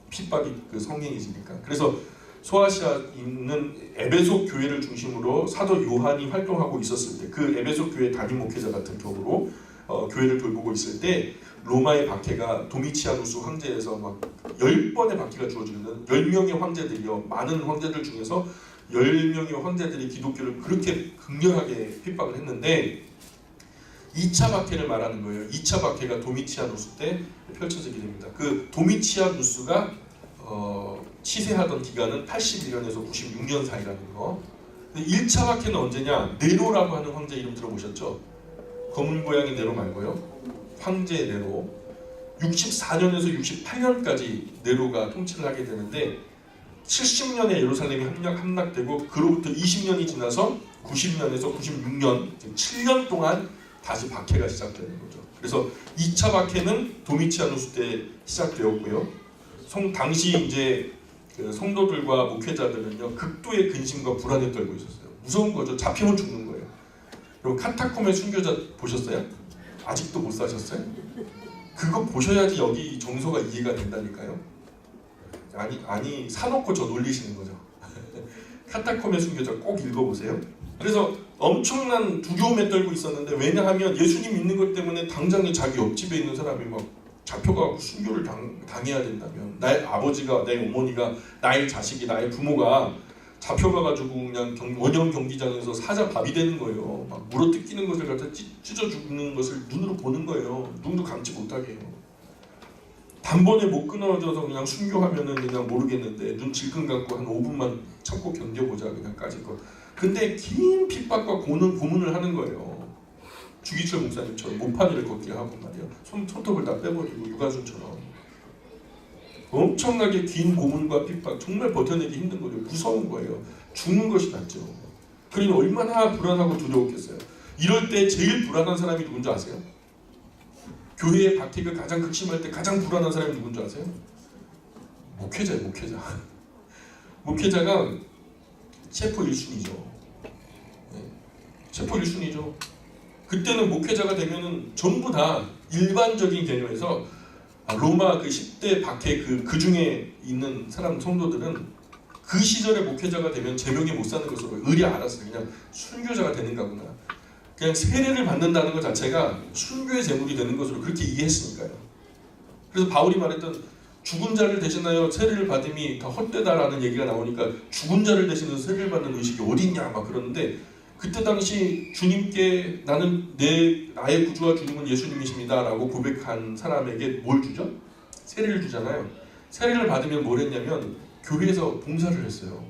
핍박이 성행해지니까. 그래서 소아시아에 있는 에베소 교회를 중심으로 사도 요한이 활동하고 있었을 때 그 에베소 교회 담임 목회자 같은 격으로 교회를 돌보고 있을 때 로마의 박해가 도미치아누스 황제에서 막 10번의 박해가 주어지는 10명의 황제들이요. 많은 황제들 중에서 10명의 황제들이 기독교를 그렇게 극렬하게 핍박을 했는데 2차 박해를 말하는 거예요. 2차 박해가 도미치아누스 때 펼쳐지게 됩니다. 그 도미치아누스가 치세하던 기간은 81년에서 96년 사이라는 거. 1차 박해는 언제냐? 네로라고 하는 황제 이름 들어보셨죠? 검은 고양이 네로 말고요. 황제 네로. 64년에서 68년까지 네로가 통치를 하게 되는데 70년에 예루살렘이 함락되고 그로부터 20년이 지나서 90년에서 96년 7년 동안 다시 박해가 시작되는 거죠. 그래서 2차 박해는 도미치아누스 때 시작되었고요. 당시 이제 성도들과 목회자들은요 극도의 근심과 불안에 떨고 있었어요. 무서운 거죠. 잡히면 죽는 거예요. 그리고 카타콤의 순교자 보셨어요? 아직도 못 사셨어요? 그거 보셔야지 여기 정서가 이해가 된다니까요. 아니 사놓고 저 놀리시는 거죠. 카타콤의 순교자 꼭 읽어보세요. 그래서 엄청난 두려움에 떨고 있었는데 왜냐하면 예수님 믿는 것 때문에 당장에 자기 옆집에 있는 사람이 막 잡혀가고 순교를 당해야 된다면 나의 아버지가 내 어머니가 나의 자식이 나의 부모가 잡혀가가지고 그냥 원형 경기장에서 사자밥이 되는 거예요. 막 물어뜯기는 것을 갖다 찢어 죽는 것을 눈으로 보는 거예요. 눈도 감지 못하게 해요. 단번에 못 끊어져서 그냥 순교하면은 그냥 모르겠는데 눈 질끈 감고 한 5분만 참고 견뎌보자 그냥 까짓 거. 근데 긴 핍박과 고문을 하는 거예요. 주기철 목사님처럼 몸판이를 걷게 하고 말이야. 손톱을 다 빼버리고 유가순처럼 엄청나게 긴 고문과 핍박 정말 버텨내기 힘든 거죠. 무서운 거예요. 죽는 것이 낫죠. 그러니 얼마나 불안하고 두려웠겠어요. 이럴 때 제일 불안한 사람이 누군지 아세요? 교회의 박해가 가장 극심할 때 가장 불안한 사람이 누군지 아세요? 목회자예요. 목회자가 체포 1순위죠. 체포 1순위죠. 그때는 목회자가 되면은 전부 다 일반적인 개념에서 로마 그 10대 박해 그 중에 있는 성도들은 그 시절에 목회자가 되면 제명에 못 사는 것으로 의리 알았어요. 그냥 순교자가 되는가 보나. 그냥 세례를 받는다는 것 자체가 순교의 제물이 되는 것으로 그렇게 이해했으니까요. 그래서 바울이 말했던 죽은 자를 대신하여 세례를 받음이 다 헛되다라는 얘기가 나오니까 죽은 자를 대신해서 세례를 받는 의식이 어디 있냐 막 그러는데 그때 당시 주님께 나의 구주와 주님은 예수님이십니다 라고 고백한 사람에게 뭘 주죠? 세례를 주잖아요. 세례를 받으면 뭘 했냐면 교회에서 봉사를 했어요.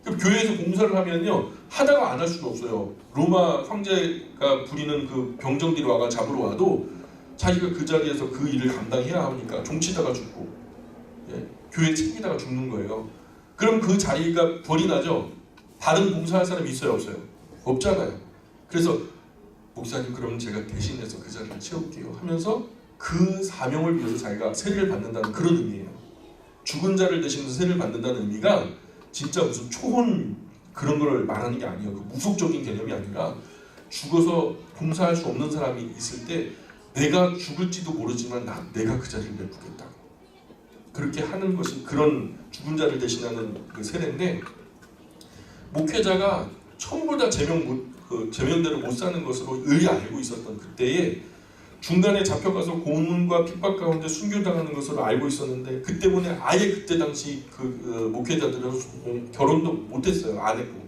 그럼 교회에서 봉사를 하면요 하다가 안 할 수는 없어요. 로마 황제가 부리는 그 병정들이 와가 잡으러 와도 자기가 그 자리에서 그 일을 감당해야 하니까 종치다가 죽고 교회 챙기다가 죽는 거예요. 그럼 그 자리가 벌이 나죠. 다른 봉사할 사람이 있어요 없어요? 없잖아요. 그래서 목사님 그럼 제가 대신해서 그 자리를 채울게요 하면서 그 사명을 위해서 자기가 세례를 받는다는 그런 의미예요. 죽은 자를 대신해서 세례를 받는다는 의미가 진짜 무슨 초혼 그런 걸 말하는 게 아니에요. 그 무속적인 개념이 아니라 죽어서 봉사할 수 없는 사람이 있을 때 내가 죽을지도 모르지만 내가 그 자리를 메꾸겠다. 그렇게 하는 것이 그런 죽은 자를 대신하는 그 세례인데 목회자가 전부 다 제명대로 못 사는 것으로 의리 알고 있었던 그때에 중간에 잡혀가서 고문과 핍박 가운데 순교당하는 것으로 알고 있었는데 그 때문에 아예 그때 당시 목회자들은 결혼도 못했어요. 안 했고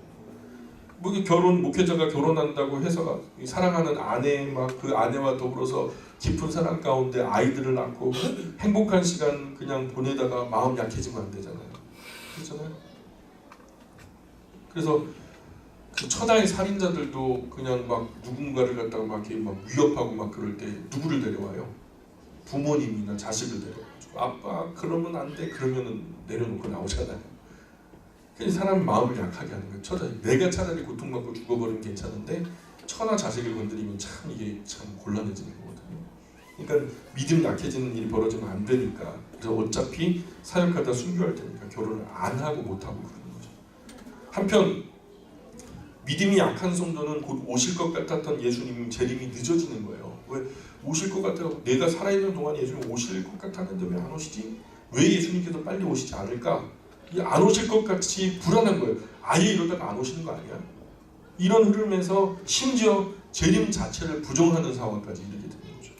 목회자가 결혼한다고 해서 사랑하는 아내 그 아내와 더불어서 깊은 사랑 가운데 아이들을 낳고 행복한 시간 그냥 보내다가 마음 약해지면 안 되잖아요. 그렇잖아요. 그래서 그 천하의 살인자들도 그냥 막 누군가를 갖다가 막 이렇게 막 위협하고 막 그럴 때 누구를 데려와요? 부모님이나 자식을 데려와요. 아빠 그러면 안 돼. 그러면은 내려놓고 나오잖아요. 그래서 사람 마음을 약하게 하는 거예요. 내가 차라리 고통받고 죽어버리면 괜찮은데 처나 자식을 건드리면 참 이게 참 곤란해지는 거거든요. 그러니까 믿음 약해지는 일이 벌어지면 안 되니까. 그래서 어차피 사역하다 순교할 테니까 결혼을 안 하고 못 하고 그러는 거죠. 한편 믿음이 약한 성도는 곧 오실 것 같았던 예수님 재림이 늦어지는 거예요. 왜 오실 것 같아요? 내가 살아있는 동안 예수님 오실 것 같았는데 왜 안 오시지? 왜 예수님께서 빨리 오시지 않을까? 안 오실 것 같이 불안한 거예요. 아예 이러다가 안 오시는 거 아니야? 이런 흐름에서 심지어 재림 자체를 부정하는 상황까지 이르게 되는 거죠.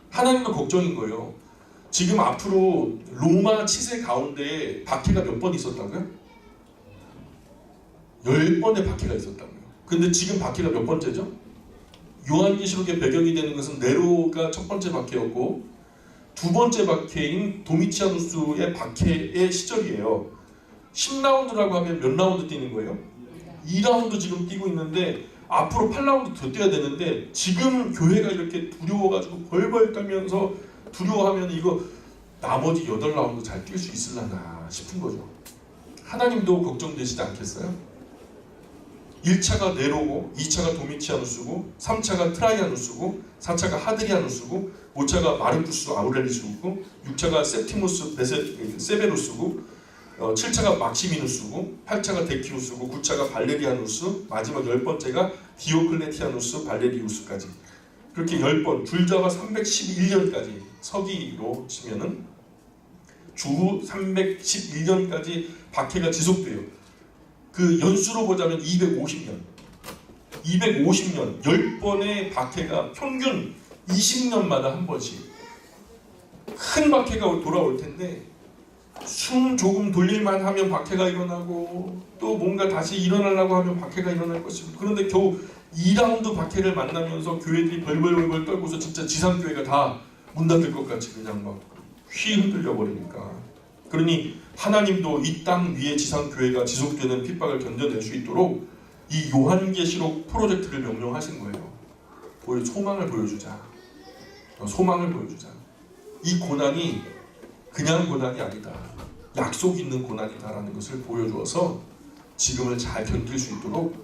하나님도 걱정인 거예요. 지금 앞으로 로마 치세 가운데 박해가 몇 번 있었다고요? 10번의 박해가 있었다고요. 근데 지금 박해가 몇 번째죠? 요한계시록의 배경이 되는 것은 네로가 첫 번째 박해였고 두 번째 박해인 도미치아누스의 박해의 시절이에요. 10라운드라고 하면 몇 라운드 뛰는 거예요? 2라운드 지금 뛰고 있는데 앞으로 8라운드 더 뛰어야 되는데 지금 교회가 이렇게 두려워가지고 벌벌 떨면서 두려워하면 이거 나머지 8라운드 잘 뛸 수 있으려나 싶은 거죠. 하나님도 걱정되시지 않겠어요? 1차가 네로고 2차가 도미치아누스고 3차가 트라이아누스고 4차가 하드리아누스고 5차가 마르쿠스 아우렐리스고 6차가 septimus 세베루스고 7차가 막시미누스고 8차가 데키우스고 9차가 발레리아누스 마지막 10번째가 디오클레티아누스 발레리우스까지 그렇게 10번 줄자가 311년까지 서기로 치면은 주후 311년까지 박해가 지속돼요. 그 연수로 보자면 250년 10번의 박해가 평균 20년마다 한 번씩 큰 박해가 돌아올 텐데 숨 조금 돌릴만 하면 박해가 일어나고 또 뭔가 다시 일어나려고 하면 박해가 일어날 것이고 그런데 겨우 2라운드 박해를 만나면서 교회들이 벌벌벌 떨고서 진짜 지상교회가 다 문 닫을 것 같이 그냥 막 휘 흔들려 버리니까 그러니 하나님도 이 땅 위에 지상교회가 지속되는 핍박을 견뎌낼 수 있도록 이 요한계시록 프로젝트를 명령하신 거예요. 소망을 보여주자. 소망을 보여주자. 이 고난이 그냥 고난이 아니다. 약속 있는 고난이다라는 것을 보여주어서 지금을 잘 견딜 수 있도록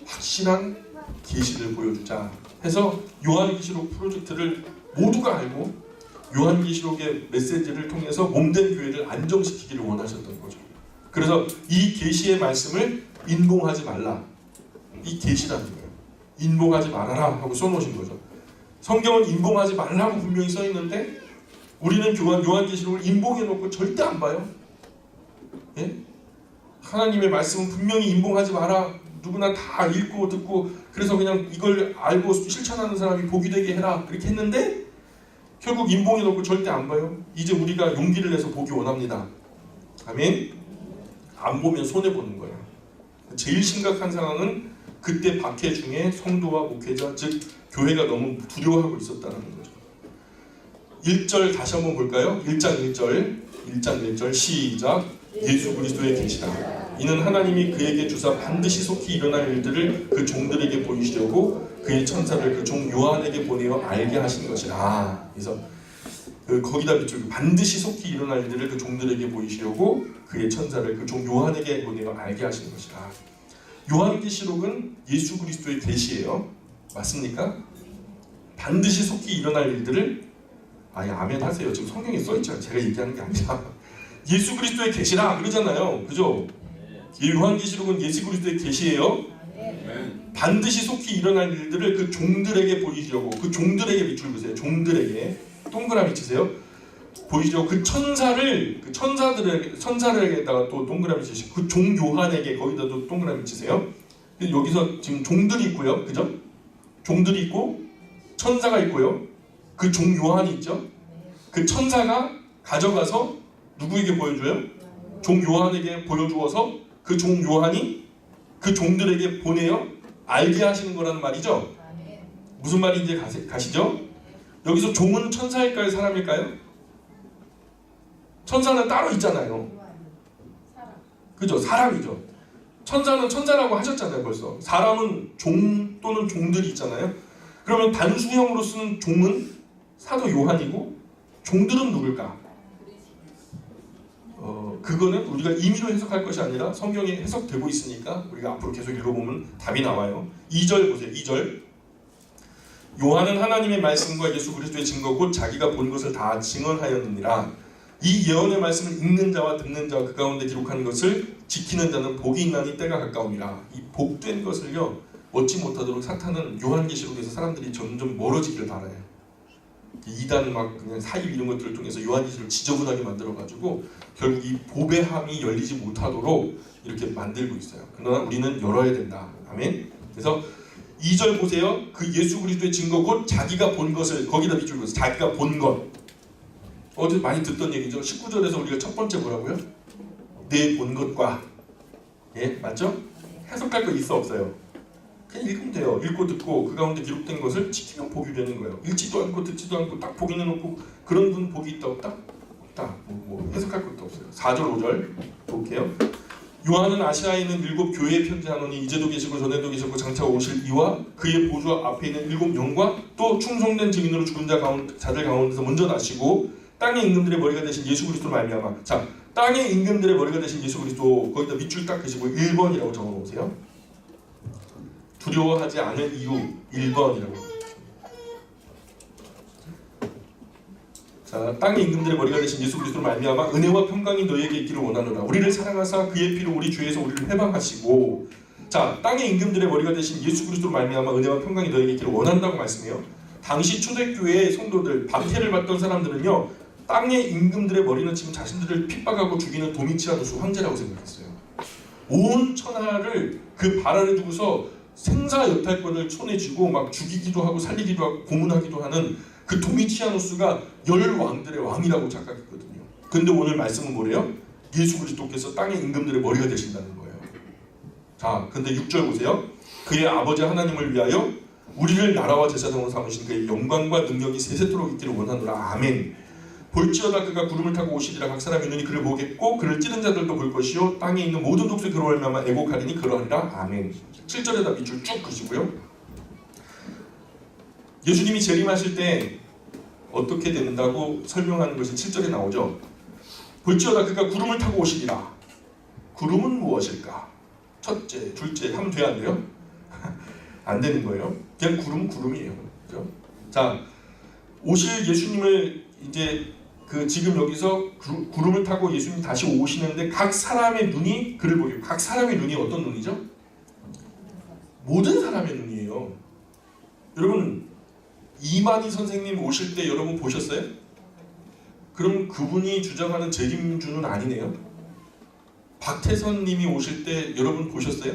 확실한 계시를 보여주자 해서 요한계시록 프로젝트를 모두가 알고 요한계시록의 메시지를 통해서 몸된 교회를 안정시키기를 원하셨던 거죠. 그래서 이 계시의 말씀을 인봉하지 말라. 이 계시라는 거예요. 인봉하지 말아라 하고 써놓으신 거죠. 성경은 인봉하지 말라고 분명히 써있는데 우리는 요한계시록을 인봉해놓고 절대 안 봐요. 예? 하나님의 말씀은 분명히 인봉하지 마라. 누구나 다 읽고 듣고 그래서 그냥 이걸 알고 실천하는 사람이 복이 되게 해라. 그렇게 했는데 결국 인봉해놓고 절대 안 봐요. 이제 우리가 용기를 내서 보기 원합니다. 아멘. 안 보면 손해보는 거예요. 제일 심각한 상황은 그때 박해 중에 성도와 목회자 즉 교회가 너무 두려워하고 있었다는 거죠. 1절 다시 한번 볼까요? 1장 1절 시작. 예수 그리스도의 계시라. 이는 하나님이 그에게 주사 반드시 속히 일어날 일들을 그 종들에게 보이시려고 그의 천사를 그 종 요한에게 보내어 알게 하신 것이라. 그래서 거기다 밑줄 반드시 속히 일어날 일들을 그 종들에게 보이시려고 그의 천사를 그 종 요한에게 보내어 알게 하신 것이라. 요한계시록은 예수 그리스도의 계시예요. 맞습니까? 반드시 속히 일어날 일들을 아예 아멘 하세요. 지금 성경에 써있잖아요. 제가 얘기하는 게 아니라 예수 그리스도의 계시라 그러잖아요. 그죠? 요한계시록은 예수 그리스도의 계시예요. 반드시 속히 일어날 일들을 그 종들에게 보이시려고 그 종들에게 밑줄 그으세요. 종들에게 동그라미 치세요. 보이시려고 그 천사를 그 천사들에게다가 또 동그라미 치시고 그 종 요한에게 거기다도 동그라미 치세요. 여기서 지금 종들이 있고요. 그죠? 종들이 있고 천사가 있고요. 그 종 요한이 있죠. 그 천사가 가져가서 누구에게 보여줘요? 종 요한에게 보여주어서 그 종 요한이 그 종들에게 보내요. 알게 하시는 거라는 말이죠. 무슨 말인지 가시죠? 여기서 종은 천사일까요? 사람일까요? 천사는 따로 있잖아요. 그죠? 사람이죠. 천사는 천사라고 하셨잖아요. 벌써. 사람은 종 또는 종들이 있잖아요. 그러면 단수형으로 쓰는 종은 사도 요한이고 종들은 누굴까? 그거는 우리가 임의로 해석할 것이 아니라 성경에 해석되고 있으니까 우리가 앞으로 계속 읽어보면 답이 나와요. 2절 보세요. 2절. 요한은 하나님의 말씀과 예수 그리스도의 증거 곧 자기가 본 것을 다 증언하였느니라. 이 예언의 말씀을 읽는 자와 듣는 자와 그 가운데 기록하는 것을 지키는 자는 복이 있나니 때가 가까우니라. 이 복된 것을요 얻지 못하도록 사탄은 요한계시록에서 사람들이 점점 멀어지기를 바라요. 이단 막 그냥 사입 이런 것들을 통해서 요한계시록을 지저분하게 만들어가지고 결국 이 복의 함이 열리지 못하도록 이렇게 만들고 있어요. 그러나 우리는 열어야 된다. 아멘. 그래서 2절 보세요. 그 예수 그리스도의 증거 곧 자기가 본 것을 거기다 밑줄 그어서 자기가 본 것. 어제 많이 듣던 얘기죠. 19절에서 우리가 첫 번째 뭐라고요? 내 본 것과 예 맞죠? 해석할 거 있어 없어요? 그냥 읽으면 돼요. 읽고 듣고 그 가운데 기록된 것을 지키면 복이 되는 거예요. 읽지도 않고 듣지도 않고 딱 복이 내놓고 그런 분 복이 있다 없다? 없다. 뭐 해석할 것도 없어요. 4절 5절 볼게요. 요한은 아시아에 있는 7 교회에 편지하노니 이제도 계시고 전에도 계셨고 장차 오실 이와 그의 보좌 앞에 있는 7 영과 또 충성된 증인으로 죽은 자들 가운데서 먼저 나시고 땅의 임금들의 머리가 되신 예수 그리스도로 말미암아. 자, 땅의 임금들의 머리가 되신 예수 그리스도 거기다 밑줄 딱 그시고 1번이라고 적어놓으세요. 두려워하지 않을 이유 1번이라고. 자, 땅의 임금들의 머리가 되신 예수 그리스도로 말미암아 은혜와 평강이 너희에게 있기를 원하노라. 우리를 사랑하사 그의 피로 우리 주에서 우리를 회방하시고. 자, 땅의 임금들의 머리가 되신 예수 그리스도로 말미암아 은혜와 평강이 너희에게 있기를 원한다고 말씀해요. 당시 초대교회의 성도들, 박해를 받던 사람들은요 땅의 임금들의 머리는 지금 자신들을 핍박하고 죽이는 도미치아누스 황제라고 생각했어요. 온 천하를 그 발 아래 두고서 생사여탈권을 손에 쥐고 막 죽이기도 하고 살리기도 하고 고문하기도 하는 그 도미치아누스가 10왕들의 왕이라고 착각했거든요. 근데 오늘 말씀은 뭐래요? 예수 그리스도께서 땅의 임금들의 머리가 되신다는 거예요. 자, 근데 6절 보세요. 그의 아버지 하나님을 위하여 우리를 나라와 제사장으로 삼으신 그의 영광과 능력이 세세토록 있기를 원하노라. 아멘. 볼지어다 그가 구름을 타고 오시리라. 각 사람이 눈이 그를 보겠고 그를 찌른 자들도 볼 것이요 땅에 있는 모든 족속이 그로 말미암아 애곡하리니 그러하리라. 아멘. 7절에다 밑줄 쭉 그시고요. 예수님이 재림하실 때 어떻게 된다고 설명하는 것이 7절에 나오죠. 볼지어다 그가 구름을 타고 오시리라. 구름은 무엇일까? 첫째, 둘째 하면 돼야 안 돼요? 안 되는 거예요. 그냥 구름은 구름이에요. 그렇죠? 자, 오실 예수님을 이제 지금 여기서 구름을 타고 예수님 다시 오시는데 각 사람의 눈이 그를 보게. 각 사람의 눈이 어떤 눈이죠? 모든 사람의 눈이에요. 여러분 이만희 선생님 오실 때 여러분 보셨어요? 그럼 그분이 주장하는 재림주는 아니네요. 박태선 님이 오실 때 여러분 보셨어요?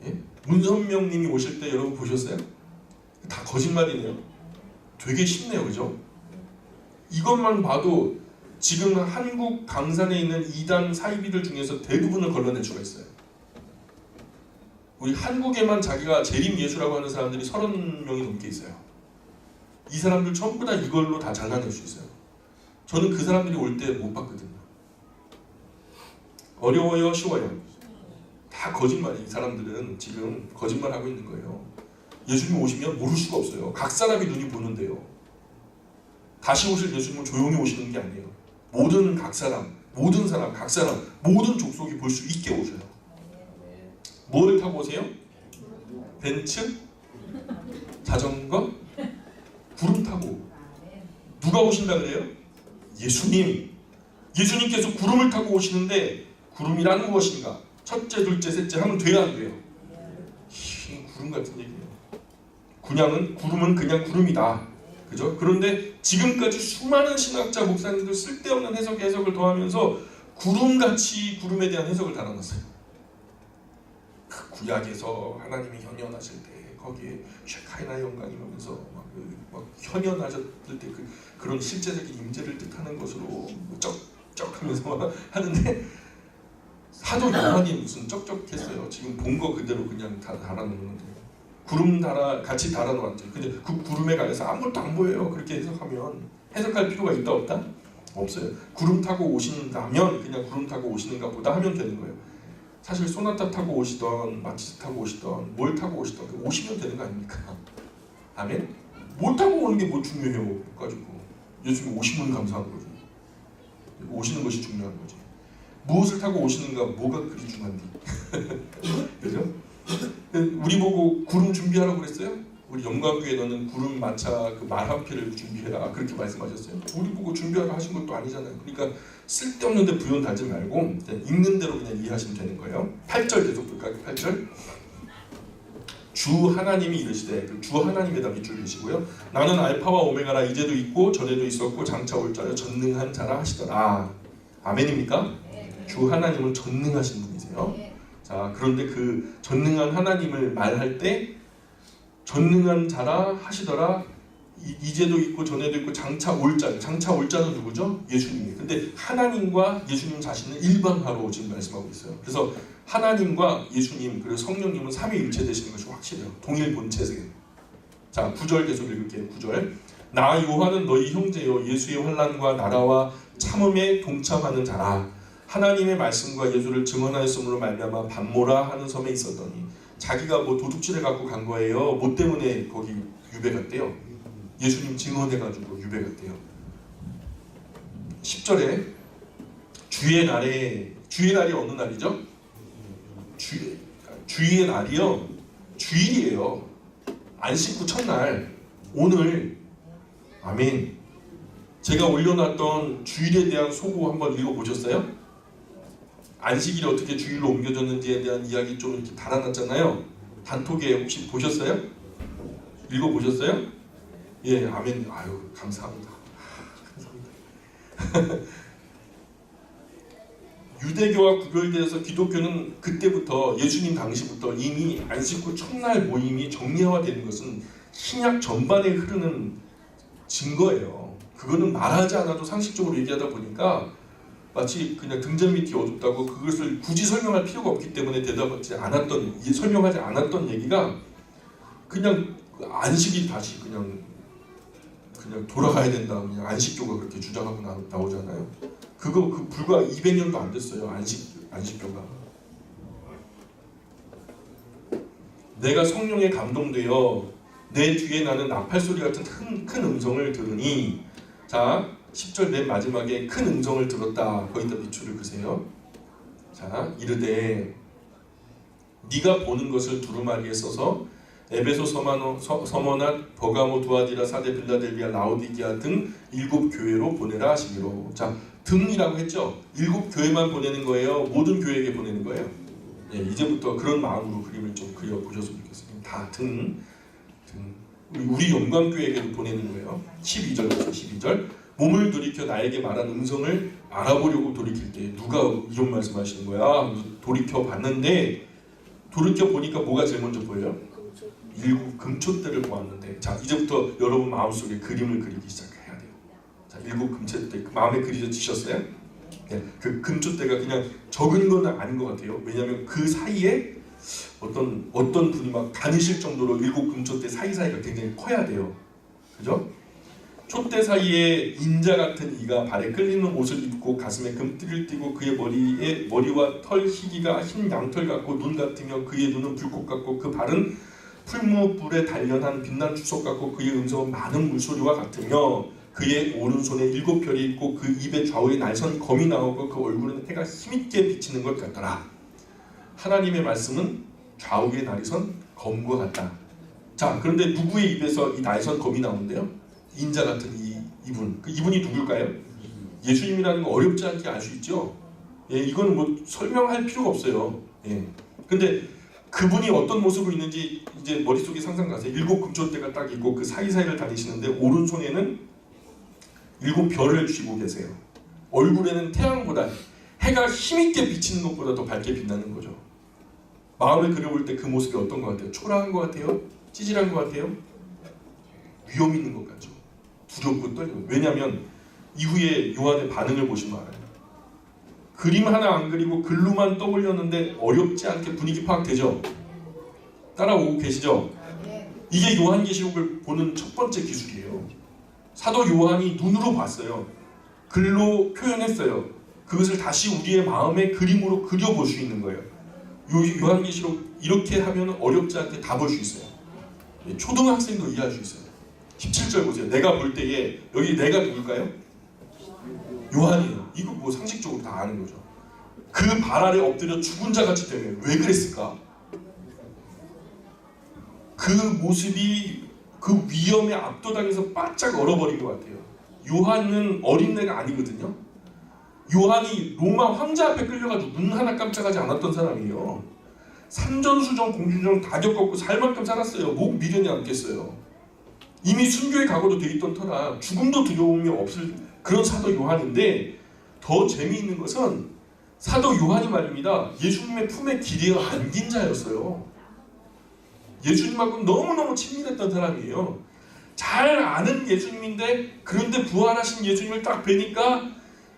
예? 문선명 님이 오실 때 여러분 보셨어요? 다 거짓말이네요. 되게 쉽네요. 그죠? 이것만 봐도 지금 한국 강산에 있는 이단 사이비들 중에서 대부분을 걸러낼 수가 있어요. 우리 한국에만 자기가 재림 예수라고 하는 사람들이 30명이 넘게 있어요. 이 사람들 전부 다 이걸로 다 잘라낼 수 있어요. 저는 그 사람들이 올 때 못 봤거든요. 어려워요? 쉬워요? 다 거짓말이에요. 이 사람들은 지금 거짓말하고 있는 거예요. 예수님 오시면 모를 수가 없어요. 각 사람이 눈이 보는데요. 다시 오실 예수님은 조용히 오시는 게 아니에요. 모든 각 사람, 모든 사람, 각 사람, 모든 족속이 볼 수 있게 오셔요. 뭘 타고 오세요? 벤츠? 자전거? 구름 타고. 누가 오신다 그래요? 예수님. 예수님께서 구름을 타고 오시는데 구름이란 무엇인가? 첫째, 둘째, 셋째 하면 돼야 안 돼요? 구름 같은 얘기예요. 구름은 그냥 구름이다. 그죠? 그런데 지금까지 수많은 신학자, 목사님들 쓸데없는 해석을 더하면서 구름같이 구름에 대한 해석을 달아놨어요. 그 구약에서 하나님이 현현하실 때 거기에 쉐카이나 영광이 오면서 막 현현하셨을 때 그런 실제적인 임재를 뜻하는 것으로 쩍쩍하면서 하는데 사도 요한이 무슨 쩍쩍했어요. 지금 본 거 그대로 그냥 다 달아놓는데 구름 같이 달아놓았죠. 근데 그 구름에 관해서 아무것도 안 보여요. 그렇게 해석하면 해석할 필요가 있다 없다? 없어요. 구름 타고 오신다면 그냥 구름 타고 오시는가 보다 하면 되는 거예요. 사실 소나타 타고 오시던 마티즈 타고 오시던 뭘 타고 오시던 오시면 되는 거 아닙니까? 아멘? 뭘 타고 오는 게 뭐 중요해요 가지고 예수님 오시면 감사한 거지. 오시는 것이 중요한 거지. 무엇을 타고 오시는가 뭐가 그리 중요한디? 그죠? 우리 보고 구름 준비하라고 그랬어요? 우리 영광교회 너는 구름 마차 그 말 한 피를 준비해라 그렇게 말씀하셨어요. 우리 보고 준비하라 하신 것도 아니잖아요. 그러니까 쓸데없는데 부연 달지 말고 읽는 대로 그냥 이해하시면 되는 거예요. 8절 계속 볼까요? 8절 주 하나님이 이르시되 주 하나님에다 밑줄 그시고요. 나는 알파와 오메가라 이제도 있고 전에도 있었고 장차 올 자여 전능한 자라 하시더라. 아멘입니까? 주 하나님은 전능하신 분이세요. 자, 그런데 그 전능한 하나님을 말할 때 전능한 자라 하시더라. 이제도 있고 전에도 있고 장차 올 자. 장차 올 자는 누구죠? 예수님이에요. 근데 하나님과 예수님 자신은 일반화로 지금 말씀하고 있어요. 그래서 하나님과 예수님 그리고 성령님은 삼위일체 되시는 것이 확실해요. 동일 본체세요. 자, 9절 계속 읽을게요. 9절 나 요한은 너희 형제요 예수의 환난과 나라와 참음에 동참하는 자라. 하나님의 말씀과 예수를 증언하였으므로 말미암아 반모라 하는 섬에 있었더니 자기가 뭐 도둑질해 갖고 간 거예요. 뭐 때문에 거기 유배 갔대요. 예수님 증언해가지고 유배 갔대요. 10절에 주의 날이 어느 날이죠? 주의 날이요. 주일이에요. 안식 후 첫날 오늘 아멘. 제가 올려놨던 주일에 대한 소고 한번 읽어보셨어요? 안식일이 어떻게 주일로 옮겨졌는지에 대한 이야기 좀 이렇게 달아놨잖아요. 단톡에 혹시 보셨어요? 읽어보셨어요? 예, 아멘. 아유, 감사합니다. 감사합니다. 유대교와 구별되어서 기독교는 그때부터 예수님 당시부터 이미 안식 후 첫날 모임이 정례화되는 것은 신약 전반에 흐르는 증거예요. 그거는 말하지 않아도 상식적으로 얘기하다 보니까 마치 그냥 등잔 밑이 어둡다고 그것을 굳이 설명할 필요가 없기 때문에 설명하지 않았던 얘기가 그냥 안식이 다시 그냥 돌아가야 된다. 그냥 안식교가 그렇게 주장하고 나오잖아요. 그거 불과 200년도 안 됐어요. 안식교가. 내가 성령에 감동되어 내 뒤에 나는 나팔소리 같은 큰 음성을 들으니 자 10절 맨 마지막에 큰 음성을 들었다. 거기다 밑줄을 그세요. 자 이르되 네가 보는 것을 두루마리에 써서 에베소, 서머나, 버가모, 두아디라, 사데, 빌라델비아, 라오디게아 등 7교회로 보내라 하시기로. 자 등이라고 했죠. 7교회만 보내는 거예요? 모든 교회에게 보내는 거예요? 예, 이제부터 그런 마음으로 그림을 좀 그려보셨으면 좋겠어요. 다 등. 우리 영광교회에게도 보내는 거예요. 12절 몸을 돌이켜 나에게 말한 음성을 알아보려고 돌이킬 때 누가 이런 말씀하시는 거야? 돌이켜 봤는데 돌이켜 보니까 뭐가 제일 먼저 보여요? 일곱 금초대를 보았는데 자 이제부터 여러분 마음속에 그림을 그리기 시작해야 돼요. 자 일곱 금초대 마음에 그려지셨어요? 네, 그 금초대가 그냥 적은 건 아닌 것 같아요. 왜냐하면 그 사이에 어떤 분이 막 다니실 정도로 일곱 금초대 사이사이가 굉장히 커야 돼요. 그죠? 촛대 사이에 인자 같은 이가 발에 끌리는 옷을 입고 가슴에 금띠를 띠고 그의 머리와 털 희기가 흰 양털 같고 눈 같으며 그의 눈은 불꽃 같고 그 발은 풀무불에 단련한 빛난 주석 같고 그의 음성은 많은 물소리와 같으며 그의 오른손에 7별이 있고 그 입에 좌우에 날선 검이 나오고 그 얼굴은 해가 힘있게 비치는 것 같더라. 하나님의 말씀은 좌우에 날선 검과 같다. 자 그런데 누구의 입에서 이 날선 검이 나오는데요? 인자 같은 이분. 그 이분이 누굴까요? 예수님이라는 거 어렵지 않게 알 수 있죠. 예, 이거는 뭐 설명할 필요가 없어요. 예. 근데 그분이 어떤 모습으로 있는지 이제 머릿속에 상상가세요. 7금초대가 딱 있고 그 사이사이를 다니시는데 오른손에는 7별을 쥐고 계세요. 얼굴에는 태양보다 해가 힘있게 비치는 것보다 더 밝게 빛나는 거죠. 마음을 그려볼 때 그 모습이 어떤 것 같아요? 초라한 것 같아요? 찌질한 것 같아요? 위험 있는 것 같죠. 두렵고 떨리고. 왜냐하면 이후에 요한의 반응을 보시면 알아요. 그림 하나 안 그리고 글로만 떠올렸는데 어렵지 않게 분위기 파악되죠? 따라오고 계시죠? 이게 요한계시록을 보는 첫 번째 기술이에요. 사도 요한이 눈으로 봤어요. 글로 표현했어요. 그것을 다시 우리의 마음의 그림으로 그려볼 수 있는 거예요. 요한계시록 이렇게 하면 어렵지 않게 다 볼 수 있어요. 초등학생도 이해할 수 있어요. 17절 보세요. 내가 볼 때에 여기 내가 누굴까요? 요한이에요. 이거 뭐 상식적으로 다 아는 거죠. 그 발 아래 엎드려 죽은 자 같이 때문에 왜 그랬을까? 그 모습이 그 위험에 압도당해서 바짝 얼어버린 것 같아요. 요한은 어린애가 아니거든요. 요한이 로마 황제 앞에 끌려가지고 눈 하나 깜짝하지 않았던 사람이에요. 산전수전 공주전 다 겪었고 살 만큼 살았어요. 뭐 미련이 남겠어요. 이미 순교의 각오도 돼 있던 터라 죽음도 두려움이 없을 그런 사도 요한인데, 더 재미있는 것은 사도 요한이 말입니다. 예수님의 품에 기대어 안긴 자였어요. 예수님하고 너무너무 친밀했던 사람이에요. 잘 아는 예수님인데, 그런데 부활하신 예수님을 딱 뵈니까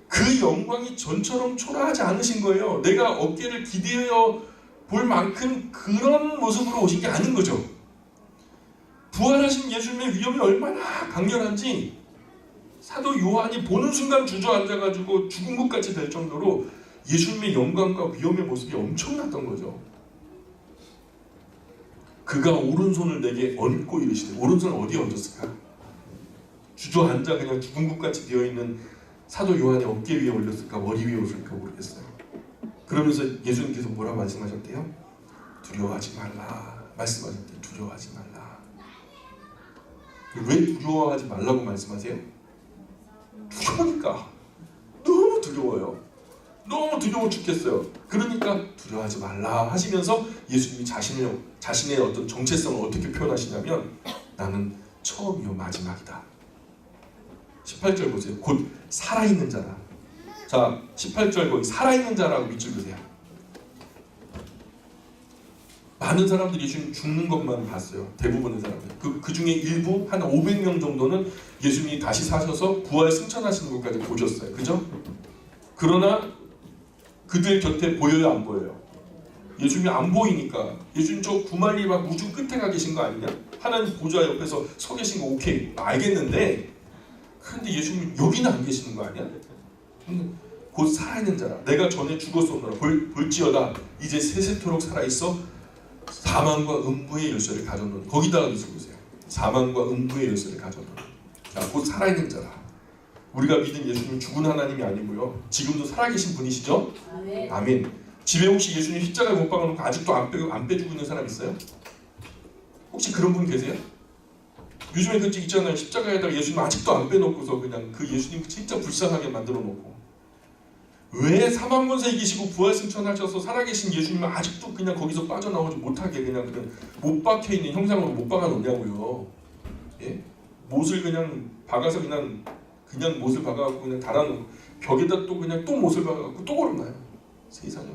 그 영광이 전처럼 초라하지 않으신 거예요. 내가 어깨를 기대어 볼 만큼 그런 모습으로 오신 게 아닌 거죠. 부활하신 예수님의 위엄이 얼마나 강렬한지 사도 요한이 보는 순간 주저앉아가지고 죽은 것 같이 될 정도로 예수님의 영광과 위엄의 모습이 엄청났던 거죠. 그가 오른손을 내게 얹고 이르시되, 오른손을 어디에 얹었을까? 주저앉아 그냥 죽은 것 같이 되어있는 사도 요한의 어깨 위에 올렸을까? 머리 위에 올렸을까? 모르겠어요. 그러면서 예수님께서 뭐라 말씀하셨대요? 두려워하지 말라 말씀하셨대요. 두려워하지 말라. 왜 두려워하지 말라고 말씀하세요? 두려우니까. 너무 두려워요. 너무 두려워 죽겠어요. 그러니까 두려워하지 말라 하시면서 예수님이 자신의 어떤 정체성을 어떻게 표현하시냐면, 나는 처음이요 마지막이다. 18절 보세요. 곧 살아있는 자라. 자, 18절 거기 살아있는 자라고 밑줄 그세요. 많은 사람들이 예수님 죽는 것만 봤어요. 대부분의 사람들. 그 중에 일부 한 500명 정도는 예수님이 다시 사셔서 부활 승천하시는 것까지 보셨어요. 그죠? 그러나 그들 곁에 보여요, 안 보여요? 예수님이 안 보이니까, 예수님 저 구말리 막 우주 끝에 가 계신 거 아니냐? 하나님 보좌 옆에서 서 계신 거 오케이 알겠는데, 근데 예수님 여기는 안 계시는 거 아니야? 곧 살아있는 자라. 내가 전에 죽었었노라. 볼지어다 이제 세세토록 살아있어 사망과 음부의 열쇠를 가졌노니. 거기다가 보세요. 사망과 음부의 열쇠를 가졌노니. 자, 곧 살아있는 자라. 우리가 믿은 예수님 죽은 하나님이 아니고요, 지금도 살아계신 분이시죠? 아멘. 아멘. 집에 혹시 예수님 십자가에 못 박아놓고 아직도 안 빼주고 있는 사람 있어요? 혹시 그런 분 계세요? 요즘에 그쪽 있잖아요. 십자가에다가 예수님 아직도 안 빼놓고서 그냥 그 예수님 진짜 불쌍하게 만들어 놓고, 왜 사망권세 이기시고 부활승천하셔서 살아계신 예수님은 아직도 그냥 거기서 빠져나오지 못하게 그냥 못 박혀있는 형상으로 못 박아놓냐고요. 예? 못을 그냥 박아서 그냥 못을 박아갖고 그냥 달아놓고 벽에다 또 그냥 또 못을 박아갖고 또 걸어놔요. 세상에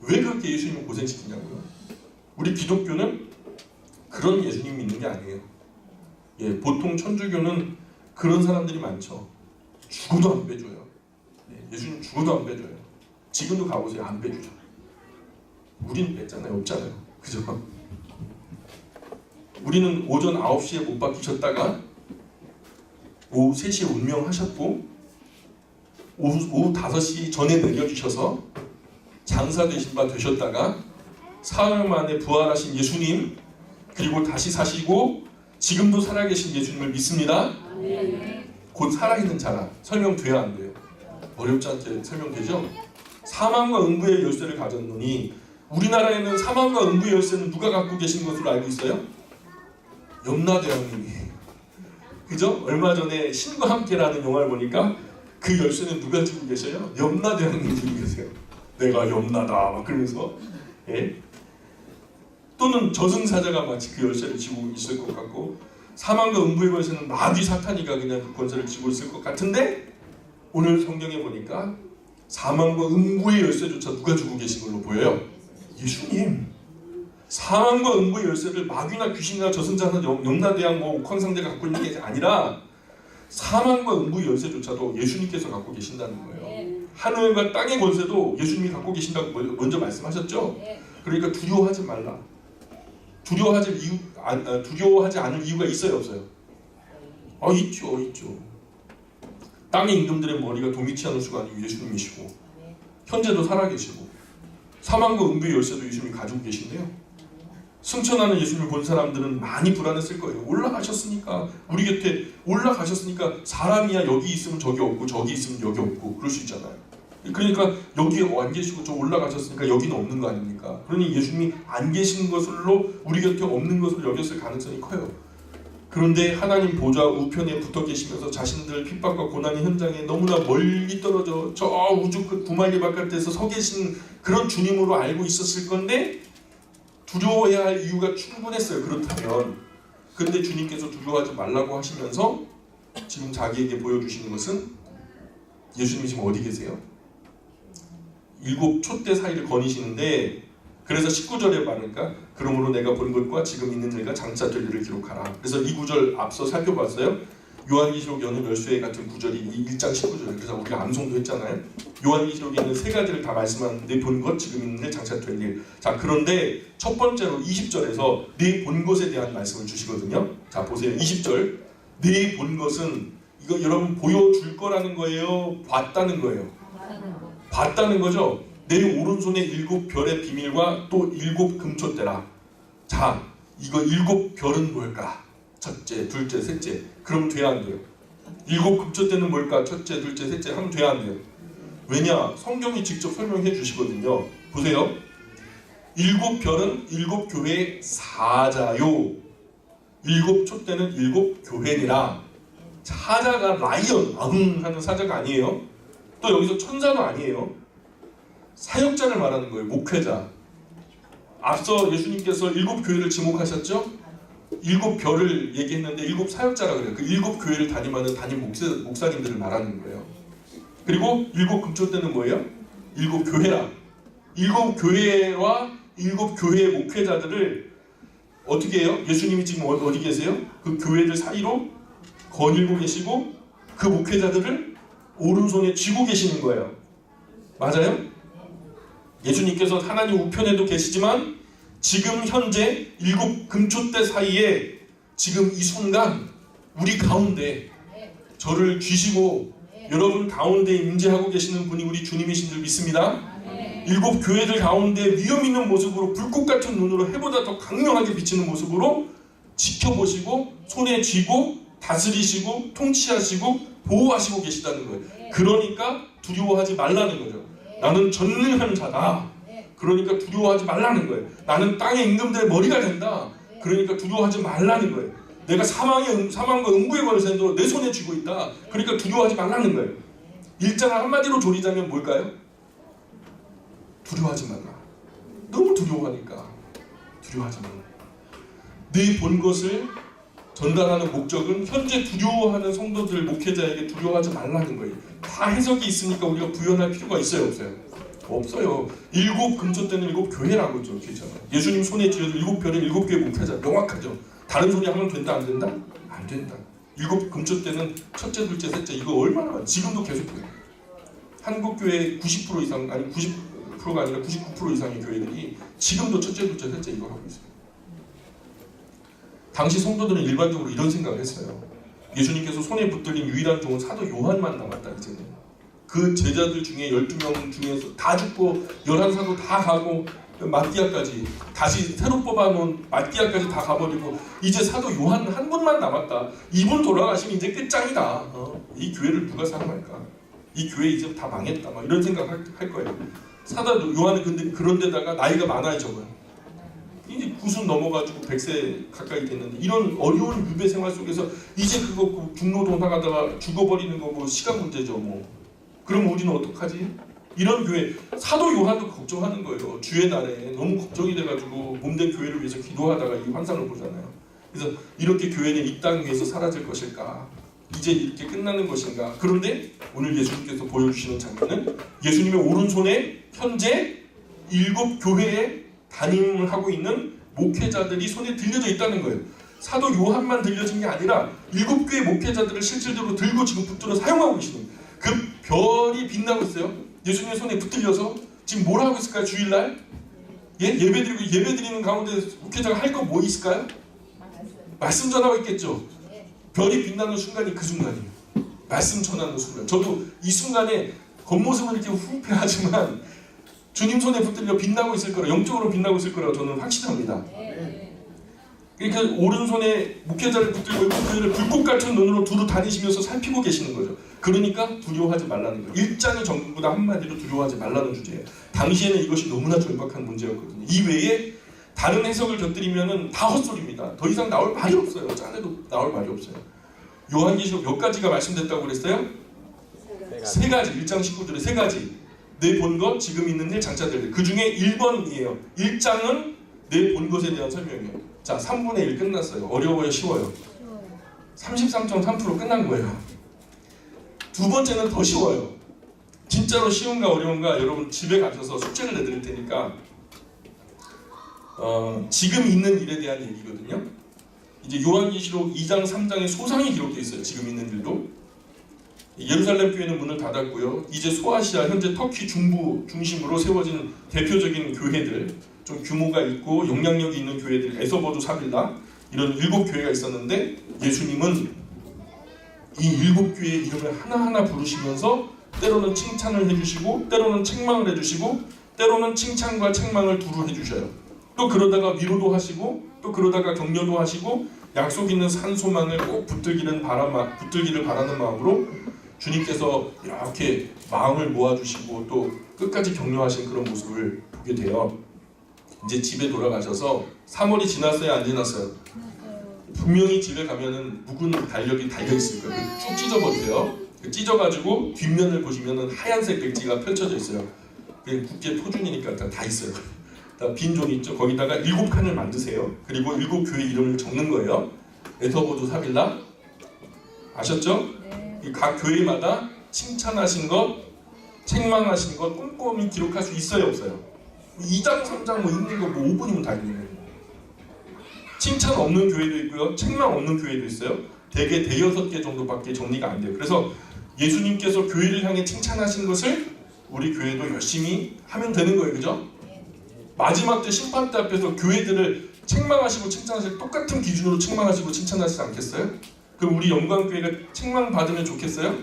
왜 그렇게 예수님을 고생시키냐고요. 우리 기독교는 그런 예수님 믿는 게 아니에요. 예, 보통 천주교는 그런 사람들이 많죠. 죽어도 안 빼줘요. 예, 예수님 죽어도 안 빼줘요. 지금도 가보세요. 안 빼주죠. 우린 뺐잖아요. 없잖아요. 그죠? 우리는 오전 9시에 못 박히셨다가 오후 3시에 운명하셨고, 오후 5시 전에 내려주셔서 장사 되신 바 되셨다가 사흘 만에 부활하신 예수님, 그리고 다시 사시고 지금도 살아계신 예수님을 믿습니다. 곧 살아있는 자라. 설명돼야 안 돼요? 어렵지 않게 설명되죠? 사망과 음부의 열쇠를 가졌노니, 우리나라에는 사망과 음부의 열쇠는 누가 갖고 계신 것으로 알고 있어요? 염라대왕님이. 그죠? 얼마 전에 신과 함께라는 영화를 보니까 그 열쇠는 누가 쥐고 계셔요? 염라대왕님이 쥐고 계세요. 내가 염라다 막 그러면서. 예? 또는 저승사자가 마치 그 열쇠를 쥐고 있을 것 같고, 사망과 음부의 열쇠는 마귀 사탄이가 그냥 그 권세를 쥐고 있을 것 같은데, 오늘 성경에 보니까 사망과 음부의 열쇠조차 누가 쥐고 계신 걸로 보여요? 예수님. 사망과 음부의 열쇠를 마귀나 귀신이나 저승사나 염라대왕 옥황상제가 갖고 있는 게 아니라 사망과 음부의 열쇠조차도 예수님께서 갖고 계신다는 거예요. 하늘과 땅의 권세도 예수님이 갖고 계신다고 먼저 말씀하셨죠? 그러니까 두려워하지 말라. 두려워하지 않을 이유가 있어요, 없어요? 있죠. 땅의 임금들의 머리가 도미치 않을 수가 아니고 예수님이시고, 현재도 살아계시고, 사망과 음부의 열쇠도 예수님이 가지고 계신데요. 승천하는 예수님을 본 사람들은 많이 불안했을 거예요. 올라가셨으니까, 우리 곁에 올라가셨으니까 사람이야 여기 있으면 저기 없고 저기 있으면 여기 없고 그럴 수 있잖아요. 그러니까 여기에 안 계시고 저 올라가셨으니까 여기는 없는 거 아닙니까? 그러니 예수님이 안 계신 것으로 우리 곁에 없는 것으로 여겼을 가능성이 커요. 그런데 하나님 보좌 우편에 붙어 계시면서 자신들 핍박과 고난의 현장에 너무나 멀리 떨어져 저 우주 끝 구만리 바깥에서 서 계신 그런 주님으로 알고 있었을 건데 두려워해야 할 이유가 충분했어요. 그렇다면. 근데 주님께서 두려워하지 말라고 하시면서 지금 자기에게 보여주시는 것은 예수님이 지금 어디 계세요? 7 촛대 사이를 거니시는데, 그래서 19절에 말하니까 그러므로 내가 본 것과 지금 있는 일과 장차 될 일을 기록하라. 그래서 이 구절 앞서 살펴봤어요. 요한계시록 여는 열쇠 같은 구절이 1장 19절에 그래서 우리가 암송도 했잖아요. 요한계시록에 있는 세 가지를 다 말씀하는데 본 것, 지금 있는 일, 장차 될 일. 자, 그런데 첫 번째로 20절에서 네 본 것에 대한 말씀을 주시거든요. 자, 보세요. 20절. 네 본 것은 이거 여러분 보여줄 거라는 거예요? 봤다는 거예요? 봤다는 거죠. 내 오른손에 7 별의 비밀과 또 7 금촛대라. 자, 이거 7 별은 뭘까? 첫째, 둘째, 셋째. 그럼 돼야 안 돼요? 7 금촛대는 뭘까? 첫째, 둘째, 셋째 하면 돼야 안 돼요? 왜냐? 성경이 직접 설명해 주시거든요. 보세요. 7 별은 7 교회의 사자요. 7 촛대는 7 교회니라. 사자가 라이언, 하는 사자가 아니에요. 또 여기서 천사도 아니에요. 사역자를 말하는 거예요. 목회자. 앞서 예수님께서 7 교회를 지목하셨죠? 7 별을 얘기했는데 7 사역자라 그래요. 그 7 교회를 담임하는 담임 목사님들을 말하는 거예요. 그리고 7 금초대는 뭐예요? 7 교회라. 7 교회와 7 교회의 목회자들을 어떻게 해요? 예수님이 지금 어디 계세요? 그 교회들 사이로 거닐고 계시고 그 목회자들을 오른손에 쥐고 계시는 거예요. 맞아요? 예수님께서 하나님 우편에도 계시지만 지금 현재 7 금촛대 사이에 지금 이 순간 우리 가운데 저를 쥐시고 여러분 가운데 임재하고 계시는 분이 우리 주님이신 줄 믿습니다. 7 교회들 가운데 위험 있는 모습으로 불꽃 같은 눈으로 해보다 더 강력하게 비치는 모습으로 지켜보시고 손에 쥐고 다스리시고 통치하시고 보호하시고 계시다는 거예요. 그러니까 두려워하지 말라는 거죠. 나는 전능한 자다. 그러니까 두려워하지 말라는 거예요. 나는 땅의 임금들의 머리가 된다. 그러니까 두려워하지 말라는 거예요. 내가 사망과 음부의 권세도 내 손에 쥐고 있다. 그러니까 두려워하지 말라는 거예요. 일장을 한마디로 조리자면 뭘까요? 두려워하지 말라. 너무 두려워하니까 두려워하지 말라. 네 본 것을 전달하는 목적은 현재 두려워하는 성도들 목회자에게 두려워하지 말라는 거예요. 다 해석이 있으니까 우리가 부연할 필요가 있어요, 없어요? 없어요. 7 금초대는 7 교회라고 적혀 있잖아요. 예수님 손에 쥐어도 7 별은 7 교회 목회자 명확하죠. 다른 소리 하면 된다 안 된다? 안 된다. 7 금초대는 첫째, 둘째, 셋째 이거 얼마나 많아? 지금도 계속해요. 한국 교회 90% 이상 아니 90%가 아니라 99% 이상의 교회들이 지금도 첫째, 둘째, 셋째 이거 하고 있어요. 당시 성도들은 일반적으로 이런 생각을 했어요. 예수님께서 손에 붙들린 유일한 종은 사도 요한만 남았다 이제는. 그 제자들 중에 12명 중에서 다 죽고 11사도 다 가고 마띠아까지 다시 새로 뽑아놓은 마띠아까지 다 가버리고 이제 사도 요한 한 분만 남았다. 이분 돌아가시면 이제 끝장이다. 이 교회를 누가 사랑할까? 이 교회 이제 다 망했다. 막 이런 생각 할 거예요. 사도 요한은 근데 그런데다가 나이가 많아요. 저건. 이제 90 넘어가지고 100세 가까이 됐는데 이런 어려운 유배 생활 속에서 이제 그거 중노동 나가다가 죽어버리는 거 뭐 시간 문제죠 뭐. 그럼 우리는 어떡하지? 이런 교회 사도 요한도 걱정하는 거예요. 주의 날에 너무 걱정이 돼가지고 몸된 교회를 위해서 기도하다가 이 환상을 보잖아요. 그래서 이렇게 교회는 이 땅 위에서 사라질 것일까? 이제 이렇게 끝나는 것인가? 그런데 오늘 예수님께서 보여주시는 장면은 예수님의 오른손에 현재 7 교회에 담임을 하고 있는 목회자들이 손에 들려져 있다는 거예요. 사도 요한만 들려진 게 아니라 7 교회 목회자들을 실질적으로 들고 지금 붙들어 사용하고 계시는 거예요. 그 별이 빛나고 있어요. 예수님의 손에 붙들려서 지금 뭘 하고 있을까요? 주일날? 예배드리고 예배드리는 가운데 목회자가 할 거 뭐 있을까요? 말씀 전하고 있겠죠. 별이 빛나는 순간이 그 순간이에요. 말씀 전하는 순간. 저도 이 순간에 겉모습은 이렇게 후패하지만 주님 손에 붙들려 빛나고 있을 거라, 영적으로 빛나고 있을 거라고 저는 확신합니다. 그러니까 오른손에 목회자를 붙들고 있고 그를 불꽃 같은 눈으로 두루 다니시면서 살피고 계시는 거죠. 그러니까 두려워하지 말라는 거예요. 1장이 전부 다 한마디로 두려워하지 말라는 주제예요. 당시에는 이것이 너무나 절박한 문제였거든요. 이 외에 다른 해석을 곁들이면 다 헛소리입니다. 더 이상 나올 말이 없어요. 짜내도 나올 말이 없어요. 요한계시록 몇 가지가 말씀됐다고 그랬어요? 세 가지. 1장 19절에 세 가지. 내 본 것, 지금 있는 일, 장차될 일. 그 중에 1번이에요. 1장은 내 본 것에 대한 설명이에요. 자, 3분의 1 끝났어요. 어려워요? 쉬워요? 33.3% 끝난 거예요. 두 번째는 더 쉬워요. 진짜로 쉬운가 어려운가 여러분 집에 가셔서 숙제를 내드릴 테니까 지금 있는 일에 대한 얘기거든요. 이제 요한계시록 2장 3장에 소상히 기록되어 있어요. 지금 있는 일도. 예루살렘 교회는 문을 닫았고요. 이제 소아시아, 현재 터키 중부 중심으로 세워진 대표적인 교회들, 좀 규모가 있고 영향력이 있는 교회들, 에서버두, 사빌라 이런 7교회가 있었는데 예수님은 이 7교회의 이름을 하나하나 부르시면서 때로는 칭찬을 해주시고 때로는 책망을 해주시고 때로는 칭찬과 책망을 두루 해주셔요. 또 그러다가 위로도 하시고 또 그러다가 격려도 하시고 약속 있는 산소망을 꼭 붙들기를 바라는 마음으로 주님께서 이렇게 마음을 모아주시고 또 끝까지 격려하신 그런 모습을 보게 돼요. 이제 집에 돌아가셔서 3월이 지났어요? 안 지났어요? 분명히 집에 가면은 묵은 달력이 달려있을 거예요. 쭉 찢어버리세요. 찢어가지고 뒷면을 보시면은 하얀색 백지가 펼쳐져 있어요. 국제 표준이니까 다 있어요. 빈 종이 있죠. 거기다가 7칸을 만드세요. 그리고 7교회 이름을 적는 거예요. 에서버두, 사빌라 아셨죠? 각 교회마다 칭찬하신 것, 책망하신 것 꼼꼼히 기록할 수 있어요, 없어요? 2장, 3장 뭐 읽는 거 뭐 5분이면 다 읽는 거예요. 칭찬 없는 교회도 있고요, 책망 없는 교회도 있어요. 대개 5-6개 정도밖에 정리가 안 돼요. 그래서 예수님께서 교회를 향해 칭찬하신 것을 우리 교회도 열심히 하면 되는 거예요, 그죠? 마지막 때 심판 때 앞에서 교회들을 책망하시고 칭찬하시고 똑같은 기준으로 책망하시고 칭찬하시지 않겠어요? 그럼 우리 영광교회가 책망 받으면 좋겠어요?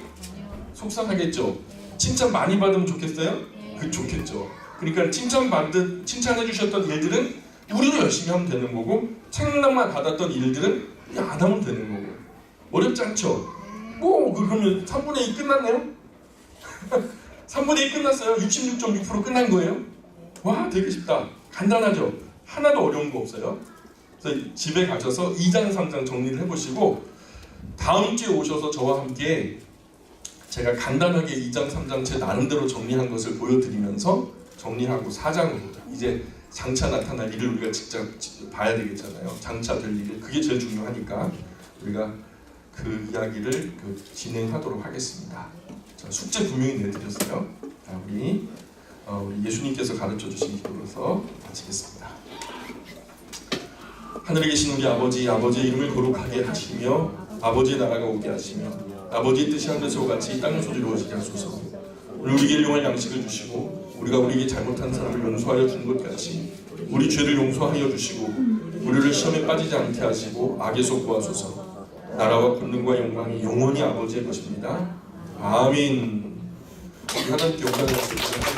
속상하겠죠? 칭찬 많이 받으면 좋겠어요? 그 좋겠죠. 그러니까 칭찬해 주셨던 일들은 우리도 열심히 하면 되는 거고 책망만 받았던 일들은 그냥 안 하면 되는 거고. 어렵지 않죠? 뭐 그러면 3분의 2 끝났네요? 3분의 2 끝났어요? 66.6% 끝난 거예요? 와, 되게 쉽다. 간단하죠? 하나도 어려운 거 없어요. 그래서 집에 가셔서 2장 3장 정리를 해보시고 다음 주에 오셔서 저와 함께 제가 간단하게 2장 3장 제 나름대로 정리한 것을 보여드리면서 정리하고 4장으로 이제 장차 나타날 일을 우리가 직접 봐야 되겠잖아요. 장차 될 일을. 그게 제일 중요하니까 우리가 그 이야기를 진행하도록 하겠습니다. 자, 숙제 분명히 내드렸어요. 자, 우리 예수님께서 가르쳐 주신 기도로서 마치겠습니다. 하늘에 계신 우리 아버지, 아버지의 이름을 거룩하게 하시며 아버지의 나라가 오게 하시며 아버지의 뜻이 하늘에서 같이 땅에서도 이루어지게 하소서. 오늘 우리에게 일용할 양식을 주시고 우리가 우리에게 잘못한 사람을 용서하여 준 것 같이 우리 죄를 용서하여 주시고 우리를 시험에 빠지지 않게 하시고 악에서 구하소서. 나라와 권능과 영광이 영원히 아버지의 것입니다. 아멘. 우리 하나님께 영광을 드리겠습니다.